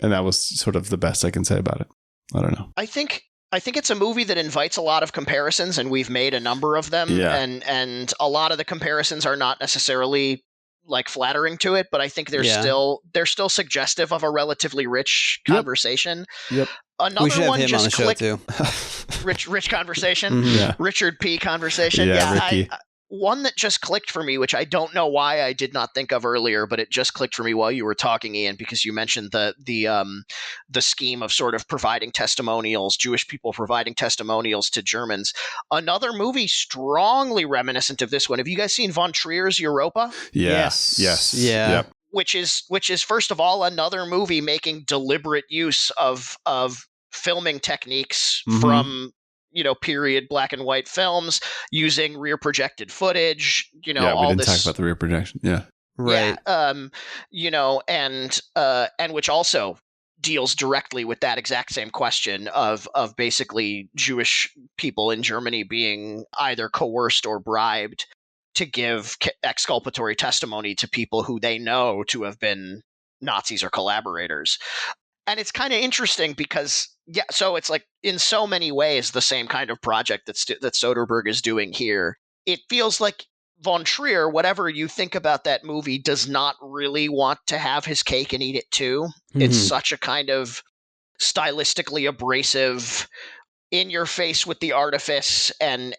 And that was sort of the best I can say about it. I don't know. I think it's a movie that invites a lot of comparisons, and we've made a number of them. Yeah. And a lot of the comparisons are not necessarily like flattering to it, but I think they're still suggestive of a relatively rich conversation. Yep. Another we should have one him just on the show too. rich conversation. Yeah. Richard P. conversation. Yeah, Ricky. one that just clicked for me, which I don't know why I did not think of earlier, but it just clicked for me while you were talking, Ian, because you mentioned the scheme of sort of providing testimonials, Jewish people providing testimonials to Germans. Another movie strongly reminiscent of this one. Have you guys seen von Trier's Europa? Yes. Yeah. Yep. Which is first of all another movie making deliberate use of filming techniques from period black and white films, using rear projected footage, we all didn't this talk about the rear projection. Yeah. Right. Yeah, and which also deals directly with that exact same question of basically Jewish people in Germany being either coerced or bribed to give exculpatory testimony to people who they know to have been Nazis or collaborators. And it's kind of interesting because, so it's like in so many ways the same kind of project that Soderbergh is doing here. It feels like von Trier, whatever you think about that movie, does not really want to have his cake and eat it too. Mm-hmm. It's such a kind of stylistically abrasive, in your face with the artifice and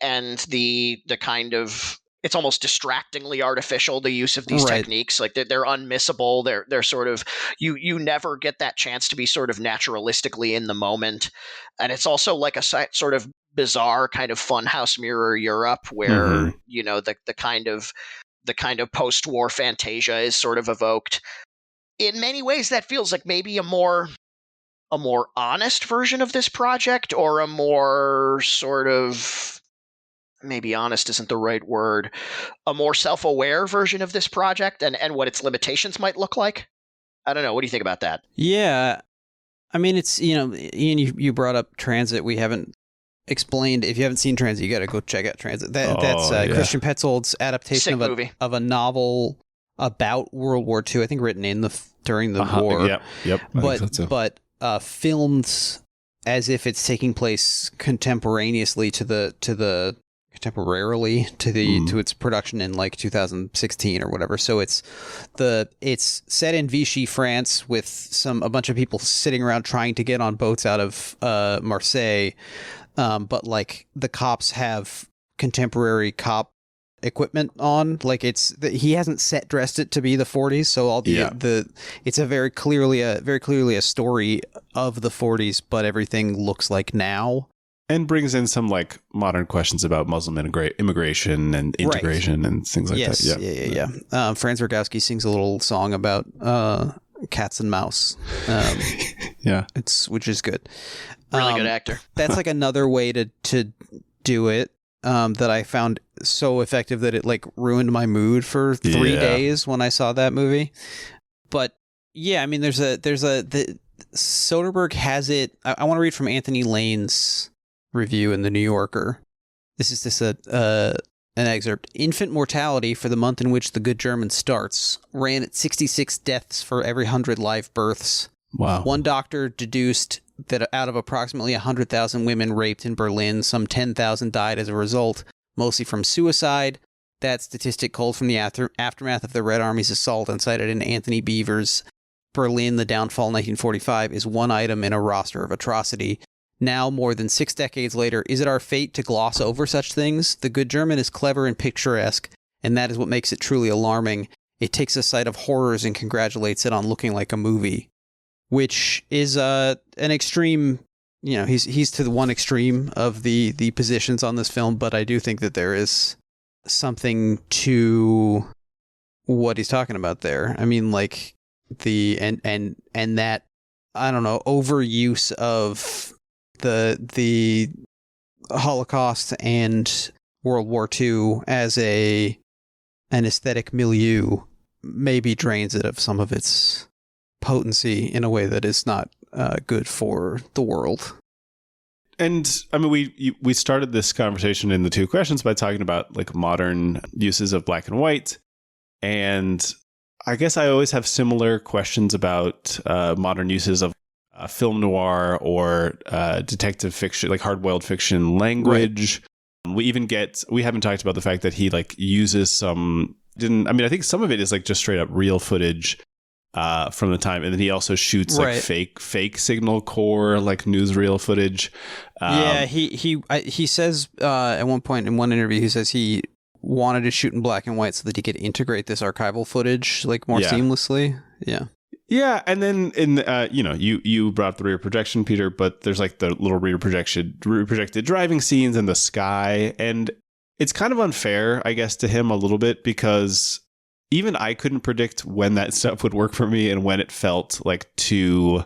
the kind of, it's almost distractingly artificial, the use of these techniques. Like they're unmissable. They're sort of, you never get that chance to be sort of naturalistically in the moment. And it's also like a sort of bizarre kind of funhouse mirror Europe where, the kind of post-war fantasia is sort of evoked. In many ways, that feels like maybe a more honest version of this project, or a more sort of, maybe honest isn't the right word, a more self-aware version of this project and what its limitations might look like. I don't know. What do you think about that? Yeah. I mean, it's, Ian, you brought up Transit. We haven't explained. If you haven't seen Transit, you got to go check out Transit. That's Christian Petzold's adaptation of a novel about World War II, I think written during the war. Yep. But filmed as if it's taking place contemporaneously to its production in like 2016 or whatever. So it's set in Vichy, France, with a bunch of people sitting around trying to get on boats out of Marseille. But like the cops have contemporary cop equipment on, like he hasn't set dressed it to be the 40s, so all it's very clearly a story of the 40s, but everything looks like now. And brings in some like modern questions about Muslim immigration and integration and things like that. Yeah. Franz Rogowski sings a little song about cats and mouse. Which is good. Really good actor. That's like another way to do it that I found so effective that it like ruined my mood for 3 days when I saw that movie. But yeah, I mean, Soderbergh has it. I want to read from Anthony Lane's review in the New Yorker. This is an excerpt. Infant mortality for the month in which The Good German starts ran at 66 deaths for every 100 live births. Wow. One doctor deduced that out of approximately 100,000 women raped in Berlin, some 10,000 died as a result, mostly from suicide. That statistic culled from the aftermath of the Red Army's assault and cited in Anthony Beevor's Berlin, the Downfall 1945 is one item in a roster of atrocity. Now, more than 6 decades later, is it our fate to gloss over such things? The Good German is clever and picturesque, and that is what makes it truly alarming. It takes a sight of horrors and congratulates it on looking like a movie, which is an extreme. He's to the one extreme of the positions on this film, but I do think that there is something to what he's talking about there. I mean, like and that, I don't know, overuse of the Holocaust and World War II as an aesthetic milieu maybe drains it of some of its potency in a way that is not good for the world. And I mean, we started this conversation in the 2 questions by talking about like modern uses of black and white, and I guess I always have similar questions about modern uses of film noir or detective fiction, like hard-boiled fiction language. Right. We haven't talked about the fact that he like uses I think some of it is like just straight up real footage from the time, and then he also shoots like fake Signal Corps like newsreel footage. He says at one point in one interview, he says he wanted to shoot in black and white so that he could integrate this archival footage like more seamlessly. Yeah. Yeah, and then you brought up the rear projection, Peter, but there's like the little rear projected driving scenes in the sky, and it's kind of unfair, I guess, to him a little bit, because even I couldn't predict when that stuff would work for me and when it felt like too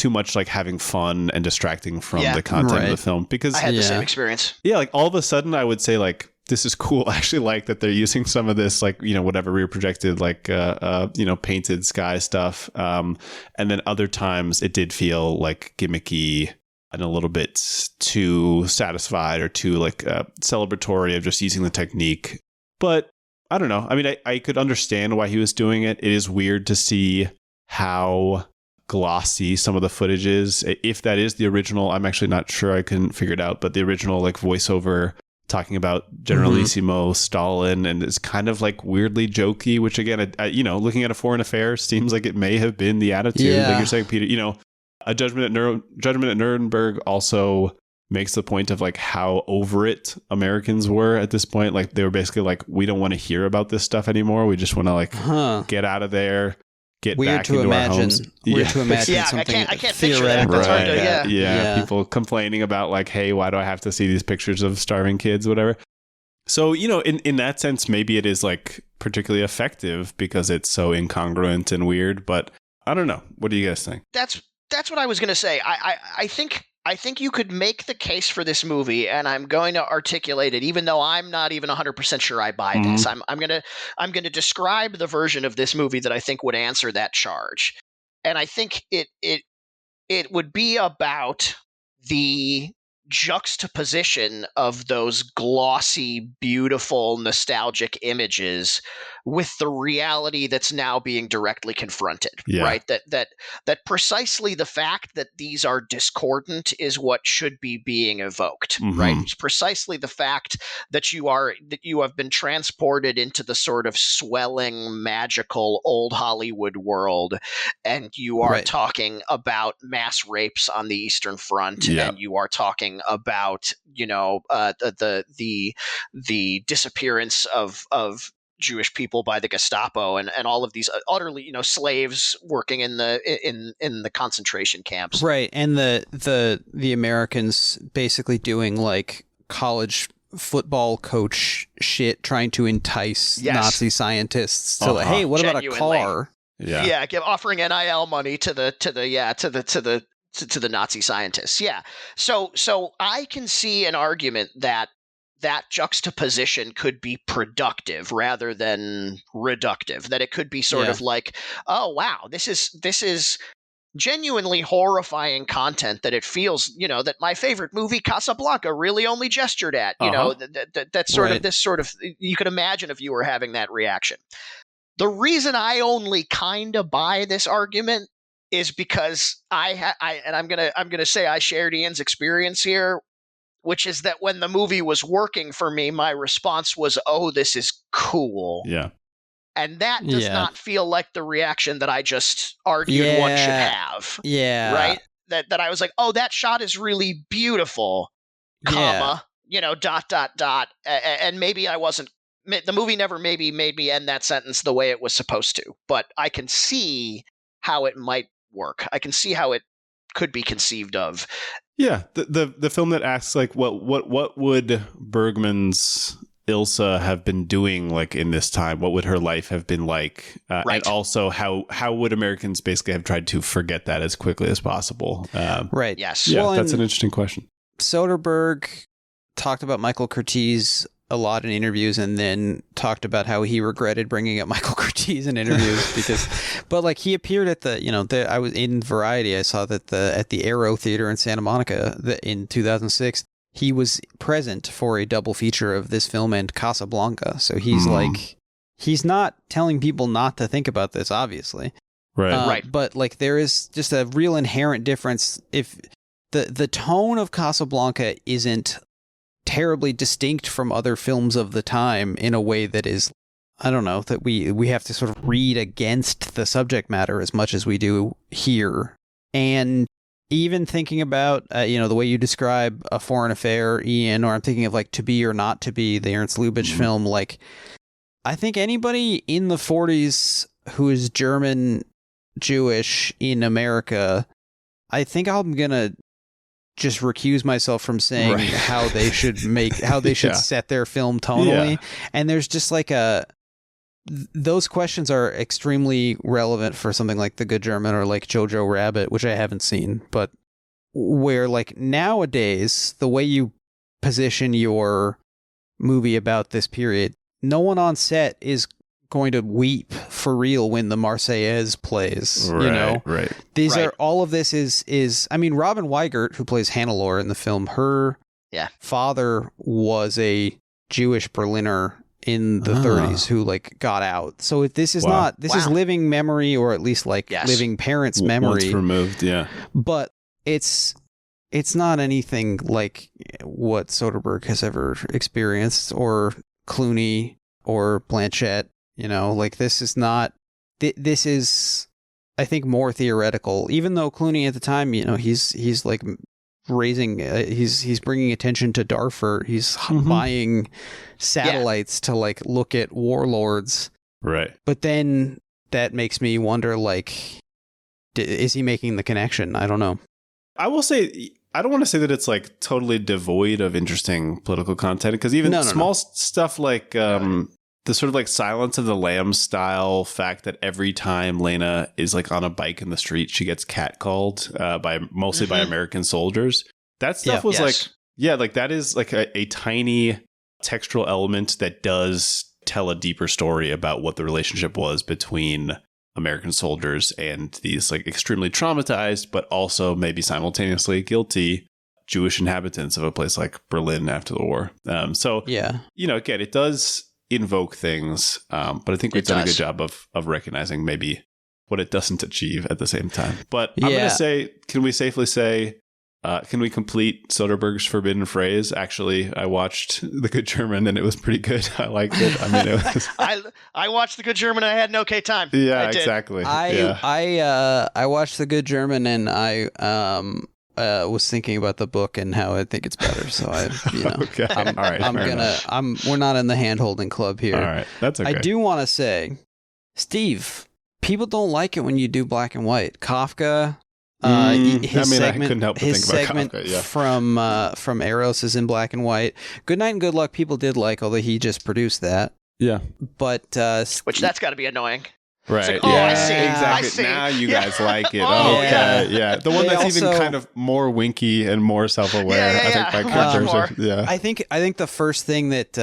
much like having fun and distracting from the content of the film. Because I had the same experience. Yeah, like all of a sudden I would say like, this is cool. I actually like that they're using some of this, like, whatever rear projected, like, painted sky stuff. And then other times it did feel like gimmicky and a little bit too satisfied or too like celebratory of just using the technique. But I don't know. I mean, I could understand why he was doing it. It is weird to see how glossy some of the footage is. If that is the original, I'm actually not sure. I couldn't figure it out. But the original like voiceover talking about Generalissimo Stalin, and it's kind of like weirdly jokey, which again, looking at A Foreign Affair seems like it may have been the attitude. Like you're saying, Peter, A Judgment at Nuremberg also makes the point of like how over it Americans were at this point. Like they were basically like, we don't want to hear about this stuff anymore. We just want to like get out of there. Get weird back to into imagine. our homes. Weird to imagine something I can't picture that. That's hard to, yeah. People complaining about like, hey, why do I have to see these pictures of starving kids, whatever. So, in that sense, maybe it is like particularly effective because it's so incongruent and weird. But I don't know. What do you guys think? That's what I was going to say. I think you could make the case for this movie, and I'm going to articulate it, even though I'm not even 100% sure I buy this. I'm going to describe the version of this movie that I think would answer that charge, and I think it would be about the juxtaposition of those glossy, beautiful, nostalgic images with the reality that's now being directly confronted, right? That precisely the fact that these are discordant is what should be being evoked, right? It's precisely the fact that you have been transported into the sort of swelling, magical old Hollywood world, and you are talking about mass rapes on the Eastern Front, and you are talking about the disappearance of Jewish people by the Gestapo and all of these utterly slaves working in the concentration camps, right? And the Americans basically doing like college football coach shit, trying to entice Nazi scientists to like, hey, what about a car? Offering NIL money to the Nazi scientists. Yeah. So I can see an argument that juxtaposition could be productive rather than reductive, that it could be sort of like, oh, wow, this is genuinely horrifying content that it feels, that my favorite movie, Casablanca, really only gestured at, that's sort of this sort of, you could imagine if you were having that reaction. The reason I only kind of buy this argument is because I'm gonna say I shared Ian's experience here, which is that when the movie was working for me, my response was, "Oh, this is cool." Yeah, and that does not feel like the reason that I just argued one should have. Yeah, right. That I was like, "Oh, that shot is really beautiful," comma, dot, and maybe I wasn't. The movie never maybe made me end that sentence the way it was supposed to, but I can see how it might work. I can see how it could be conceived of. Yeah, the film that asks like what would Bergman's Ilsa have been doing like in this time? What would her life have been like? And also how would Americans basically have tried to forget that as quickly as possible? Right. Yes. Yeah, that's an interesting question. Soderbergh talked about Michael Curtiz a lot in interviews, and then talked about how he regretted bringing up Michael Curtiz in interviews but like he appeared at I was in Variety. I saw that at the Aero Theater in Santa Monica in 2006, he was present for a double feature of this film and Casablanca. So he's like, he's not telling people not to think about this, obviously. Right. But like there is just a real inherent difference if the tone of Casablanca isn't terribly distinct from other films of the time in a way that is, I don't know, that we have to sort of read against the subject matter as much as we do here. And even thinking about, the way you describe A Foreign Affair, Ian, or I'm thinking of like To Be or Not to Be, the Ernst Lubitsch film, like, I think anybody in the 40s who is German Jewish in America, I think I'm going to just recuse myself from saying how they should should set their film tonally. Yeah. And there's just like those questions are extremely relevant for something like The Good German or like Jojo Rabbit, which I haven't seen, but where like nowadays, the way you position your movie about this period, no one on set is going to weep for real when the Marseillaise plays, Right. These are, all of this is, I mean, Robin Weigert, who plays Hannelore in the film, her father was a Jewish Berliner in the 30s who like got out. So this is not, this is living memory, or at least like living parents' memory. Once removed, yeah. But it's not anything like what Soderbergh has ever experienced, or Clooney or Blanchett. Like this is not, this is, I think, more theoretical, even though Clooney at the time, he's like raising, he's bringing attention to Darfur. He's buying satellites to like look at warlords. Right. But then that makes me wonder, like, is he making the connection? I don't know. I will say, I don't want to say that it's like totally devoid of interesting political content, because even small stuff like the sort of like Silence of the Lambs style fact that every time Lena is like on a bike in the street, she gets catcalled by mostly by American soldiers. That stuff was like that is like a tiny textual element that does tell a deeper story about what the relationship was between American soldiers and these like extremely traumatized, but also maybe simultaneously guilty Jewish inhabitants of a place like Berlin after the war. Again, it does invoke things, but I think we've done a good job of recognizing maybe what it doesn't achieve at the same time. But I'm going to say, can we safely say, can we complete Soderbergh's forbidden phrase? Actually, I watched The Good German and it was pretty good. I liked it. I mean, it was. I watched The Good German and I had an okay time. Yeah, exactly. I watched The Good German and I was thinking about the book and how I think it's better. So okay. All right. We're not in the hand holding club here. All right. That's okay. I do want to say, Steve, people don't like it when you do black and white. Kafka, his segment, I couldn't help but think about Kafka, from Eros is in black and white. Good Night and Good Luck people did like, although he just produced that. Yeah. But which that's got to be annoying. Right. Like, I see. Exactly. I see. Now you guys like it. Yeah. The one that's even kind of more winky and more self-aware. I think by characters. I think the first thing that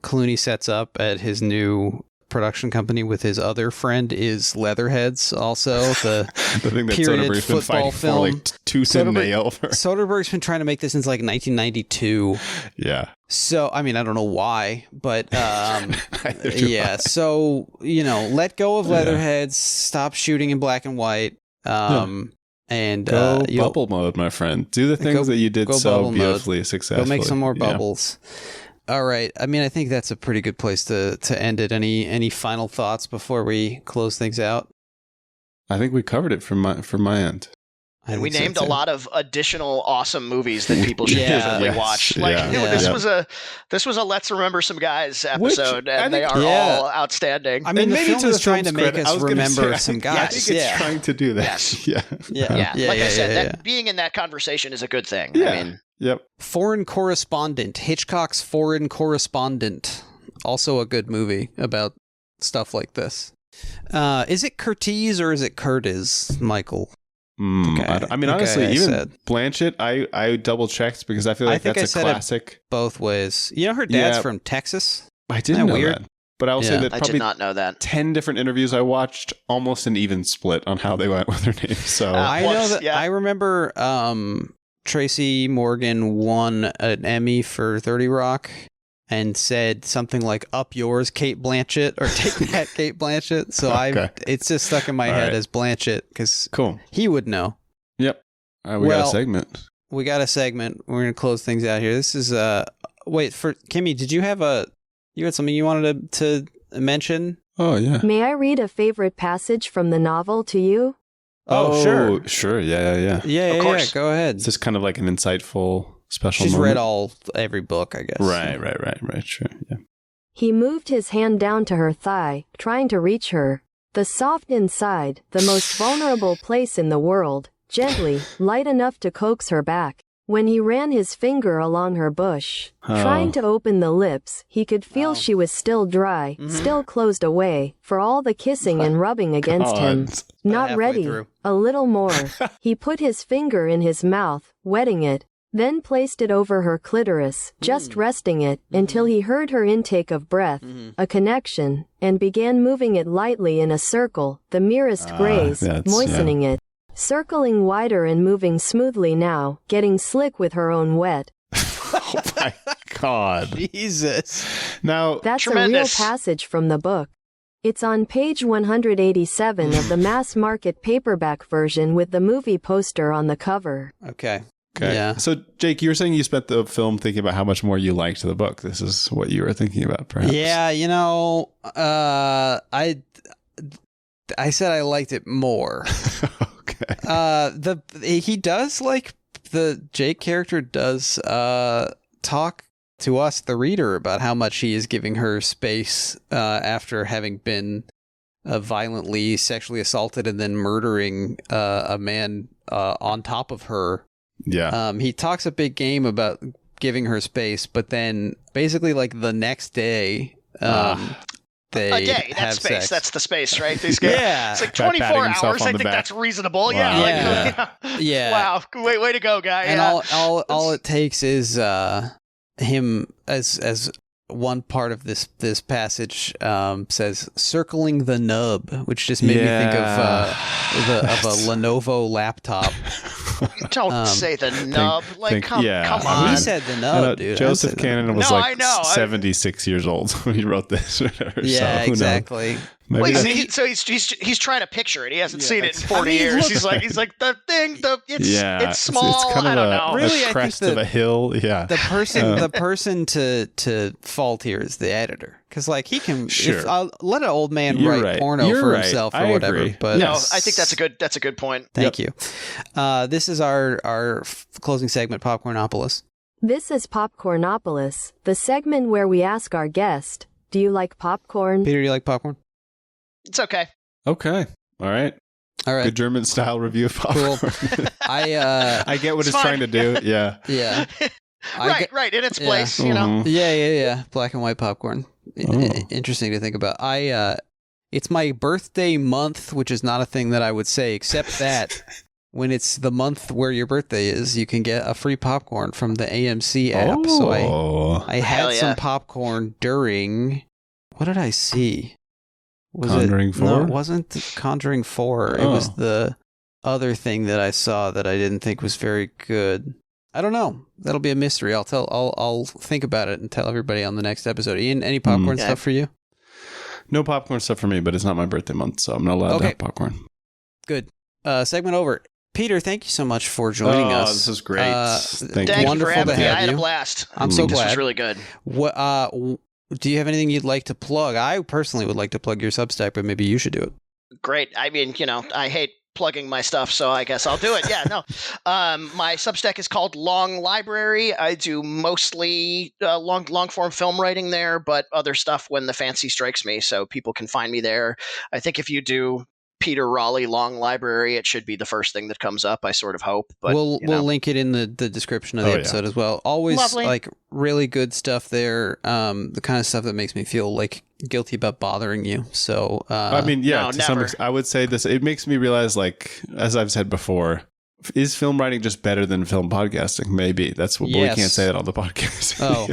Clooney sets up at his new production company with his other friend is Leatherheads. Also, the thing that period Soderbergh's been football fighting film. For, like tooth and nail. Soderbergh's been trying to make this since like 1992. Yeah. So, I mean, I don't know why, but yeah. So, let go of Leatherheads, stop shooting in black and white, and go bubble mode, my friend. Do the things that you did so beautifully, successfully. Go make some more bubbles. All right. I mean, I think that's a pretty good place to end it. Any final thoughts before we close things out? I think we covered it from my end. And we named a lot of additional awesome movies that people should definitely watch. Like this was a Let's Remember Some Guys episode, and they are all outstanding. I mean, the film is trying to make us remember some guys. I think it's trying to do that. Yes. Like I said, being in that conversation is a good thing. Yeah. I mean, Foreign Correspondent, Hitchcock's Foreign Correspondent, also a good movie about stuff like this. Is it Curtiz or is it Curtiz, Michael? Honestly, even Blanchett, I double checked because I feel like that's a classic. Both ways. Her dad's from Texas. I didn't know that. But I will say that I probably did not know that. 10 different interviews I watched, almost an even split on how they went with their names. So I know that. I remember Tracy Morgan won an Emmy for 30 Rock and said something like "Up yours, Kate Blanchett," or "Take that, Kate Blanchett." So it's just stuck in my head as Blanchett because he would know. Yep. We got a segment. We got a segment. We're gonna close things out here. This is wait for Kimmy. Did you have you had something you wanted to mention? Oh yeah. May I read a favorite passage from the novel to you? Sure. Yeah. Of course. Go ahead. It's just kind of like an insightful special She's moment. read every book, I guess. Right. Sure. Yeah. He moved his hand down to her thigh, trying to reach her. The soft inside, the most vulnerable place in the world, gently, light enough to coax her back. When he ran his finger along her bush, trying to open the lips, he could feel she was still dry, still closed away, for all the kissing and rubbing against him. Not Halfway ready. through. A little more. He put his finger in his mouth, wetting it, then placed it over her clitoris, just resting it, until he heard her intake of breath, a connection, and began moving it lightly in a circle, the merest graze, moistening it. Circling wider and moving smoothly now, getting slick with her own wet. Oh my God. Jesus. Now, That's Tremendous. a real passage from the book. It's on page 187 of the mass market paperback version with the movie poster on the cover. Okay. Yeah. So, Jake, you were saying you spent the film thinking about how much more you liked the book. This is what you were thinking about, perhaps. Yeah, I said I liked it more. He does the Jake character does talk to us, the reader, about how much he is giving her space after having been violently sexually assaulted and then murdering a man on top of her. Yeah. He talks a big game about giving her space, but then basically the next day, they a day. have That's space. sex. That's the space, right? These guys. Yeah. It's like Guy patting 24 himself hours. on I the think back. that's reasonable. Wow. Yeah. Yeah. Wow. Way to go, guy. And Yeah. all it takes is him as one part of this passage says circling the nub, which just made me think of a Lenovo laptop. Don't say the nub. Come on. He said the nub, dude. Joseph Kanon was No, I know. 76 years old when he wrote this. Yeah, so, exactly. Maybe Well, that's- he's trying to picture it. He hasn't seen it in 40 years. He's like the thing. It's small. It's kind of I don't know. Really, I a crest think of a hill. Yeah. The person to fault here is the editor, because he can let an old man You're write right. porno You're for right. himself or I whatever. agree. But No, I think that's a good point. Thank you. This is our closing segment, Popcornopolis. This is Popcornopolis, the segment where we ask our guest, do you like popcorn? Peter, do you like popcorn? It's okay. Okay. All right. Good German style review of popcorn. Cool. I get what it's fine. trying to do. Yeah. Yeah. Right. In its place, you know. Mhm. Yeah. Black and white popcorn. Interesting to think about. It's my birthday month, which is not a thing that I would say, except that when it's the month where your birthday is, you can get a free popcorn from the AMC app. So I had some popcorn during. What did I see? Was Conjuring 4? No, it wasn't Conjuring 4. It was the other thing that I saw that I didn't think was very good. I don't know. That'll be a mystery. I'll think about it and tell everybody on the next episode. Ian, any popcorn stuff for you? No popcorn stuff for me, but it's not my birthday month, so I'm not allowed to have popcorn. Good. Segment over. Peter, thank you so much for joining us. This is great. Thank you wonderful for having to me. have I had you. a blast. I'm so This glad. was really good. What? Do you have anything you'd like to plug? I personally would like to plug your Substack, but maybe you should do it. Great. I mean, I hate plugging my stuff, so I guess I'll do it. Yeah, no. My Substack is called Long Library. I do mostly long form film writing there, but other stuff when the fancy strikes me, so people can find me there. I think if you do Peter Raleigh Long Library, it should be the first thing that comes up, I sort of hope. But we'll link it in the description of the episode as well. Always Lovely. Really good stuff there. The kind of stuff that makes me feel guilty about bothering you. So I mean, No, to some never. extent, I would say this. It makes me realize, as I've said before, is film writing just better than film podcasting? Maybe that's what. But we can't say that on the podcast. Oh.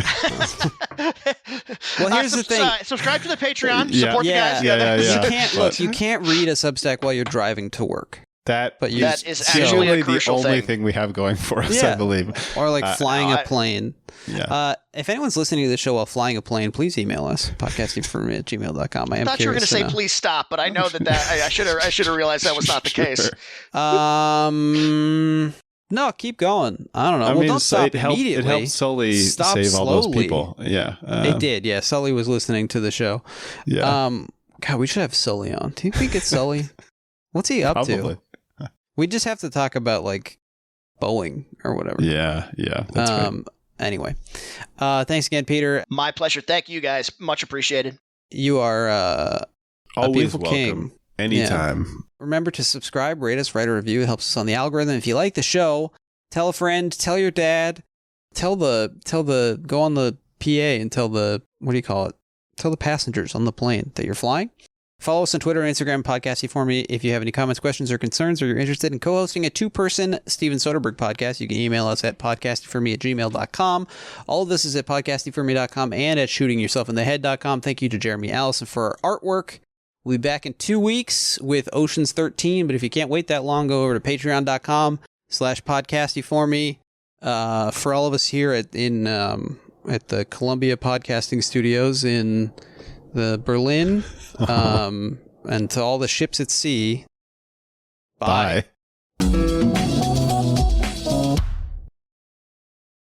Well, here's the thing. Subscribe to the Patreon. Yeah. Support the guys. Yeah. You can't you can't read a Substack while you're driving to work. That is actually a the crucial only thing. thing we have going for us, I believe. Or flying a plane. Yeah. If anyone's listening to the show while flying a plane, please email us, podcastingforme@gmail.com. I thought you were going to say please stop, but I know that I should have realized that was not the case. No, keep going. I don't know. Don't stop immediately. It helped Sully Stop save all those slowly. people. Yeah. It did, yeah. Sully was listening to the show. Yeah. God, we should have Sully on. Do you think it's Sully? What's he up Probably. to? We just have to talk about like Boeing or whatever. Yeah. That's right. Anyway, thanks again, Peter. My pleasure. Thank you guys. Much appreciated. You are a Always beautiful welcome. king. Anytime. Yeah. Remember to subscribe, rate us, write a review. It helps us on the algorithm. If you like the show, tell a friend, tell your dad, go on the PA and tell the passengers on the plane that you're flying. Follow us on Twitter and Instagram, Podcasty For Me. If you have any comments, questions, or concerns, or you're interested in co-hosting a 2-person Steven Soderbergh podcast, you can email us at podcastyforme@gmail.com. All of this is at podcastyforme.com and at shootingyourselfinthehead.com. Thank you to Jeremy Allison for our artwork. We'll be back in 2 weeks with Ocean's 13, but if you can't wait that long, go over to patreon.com/podcastyforme. For all of us here at the Columbia Podcasting Studios in the Berlin, and to all the ships at sea, bye.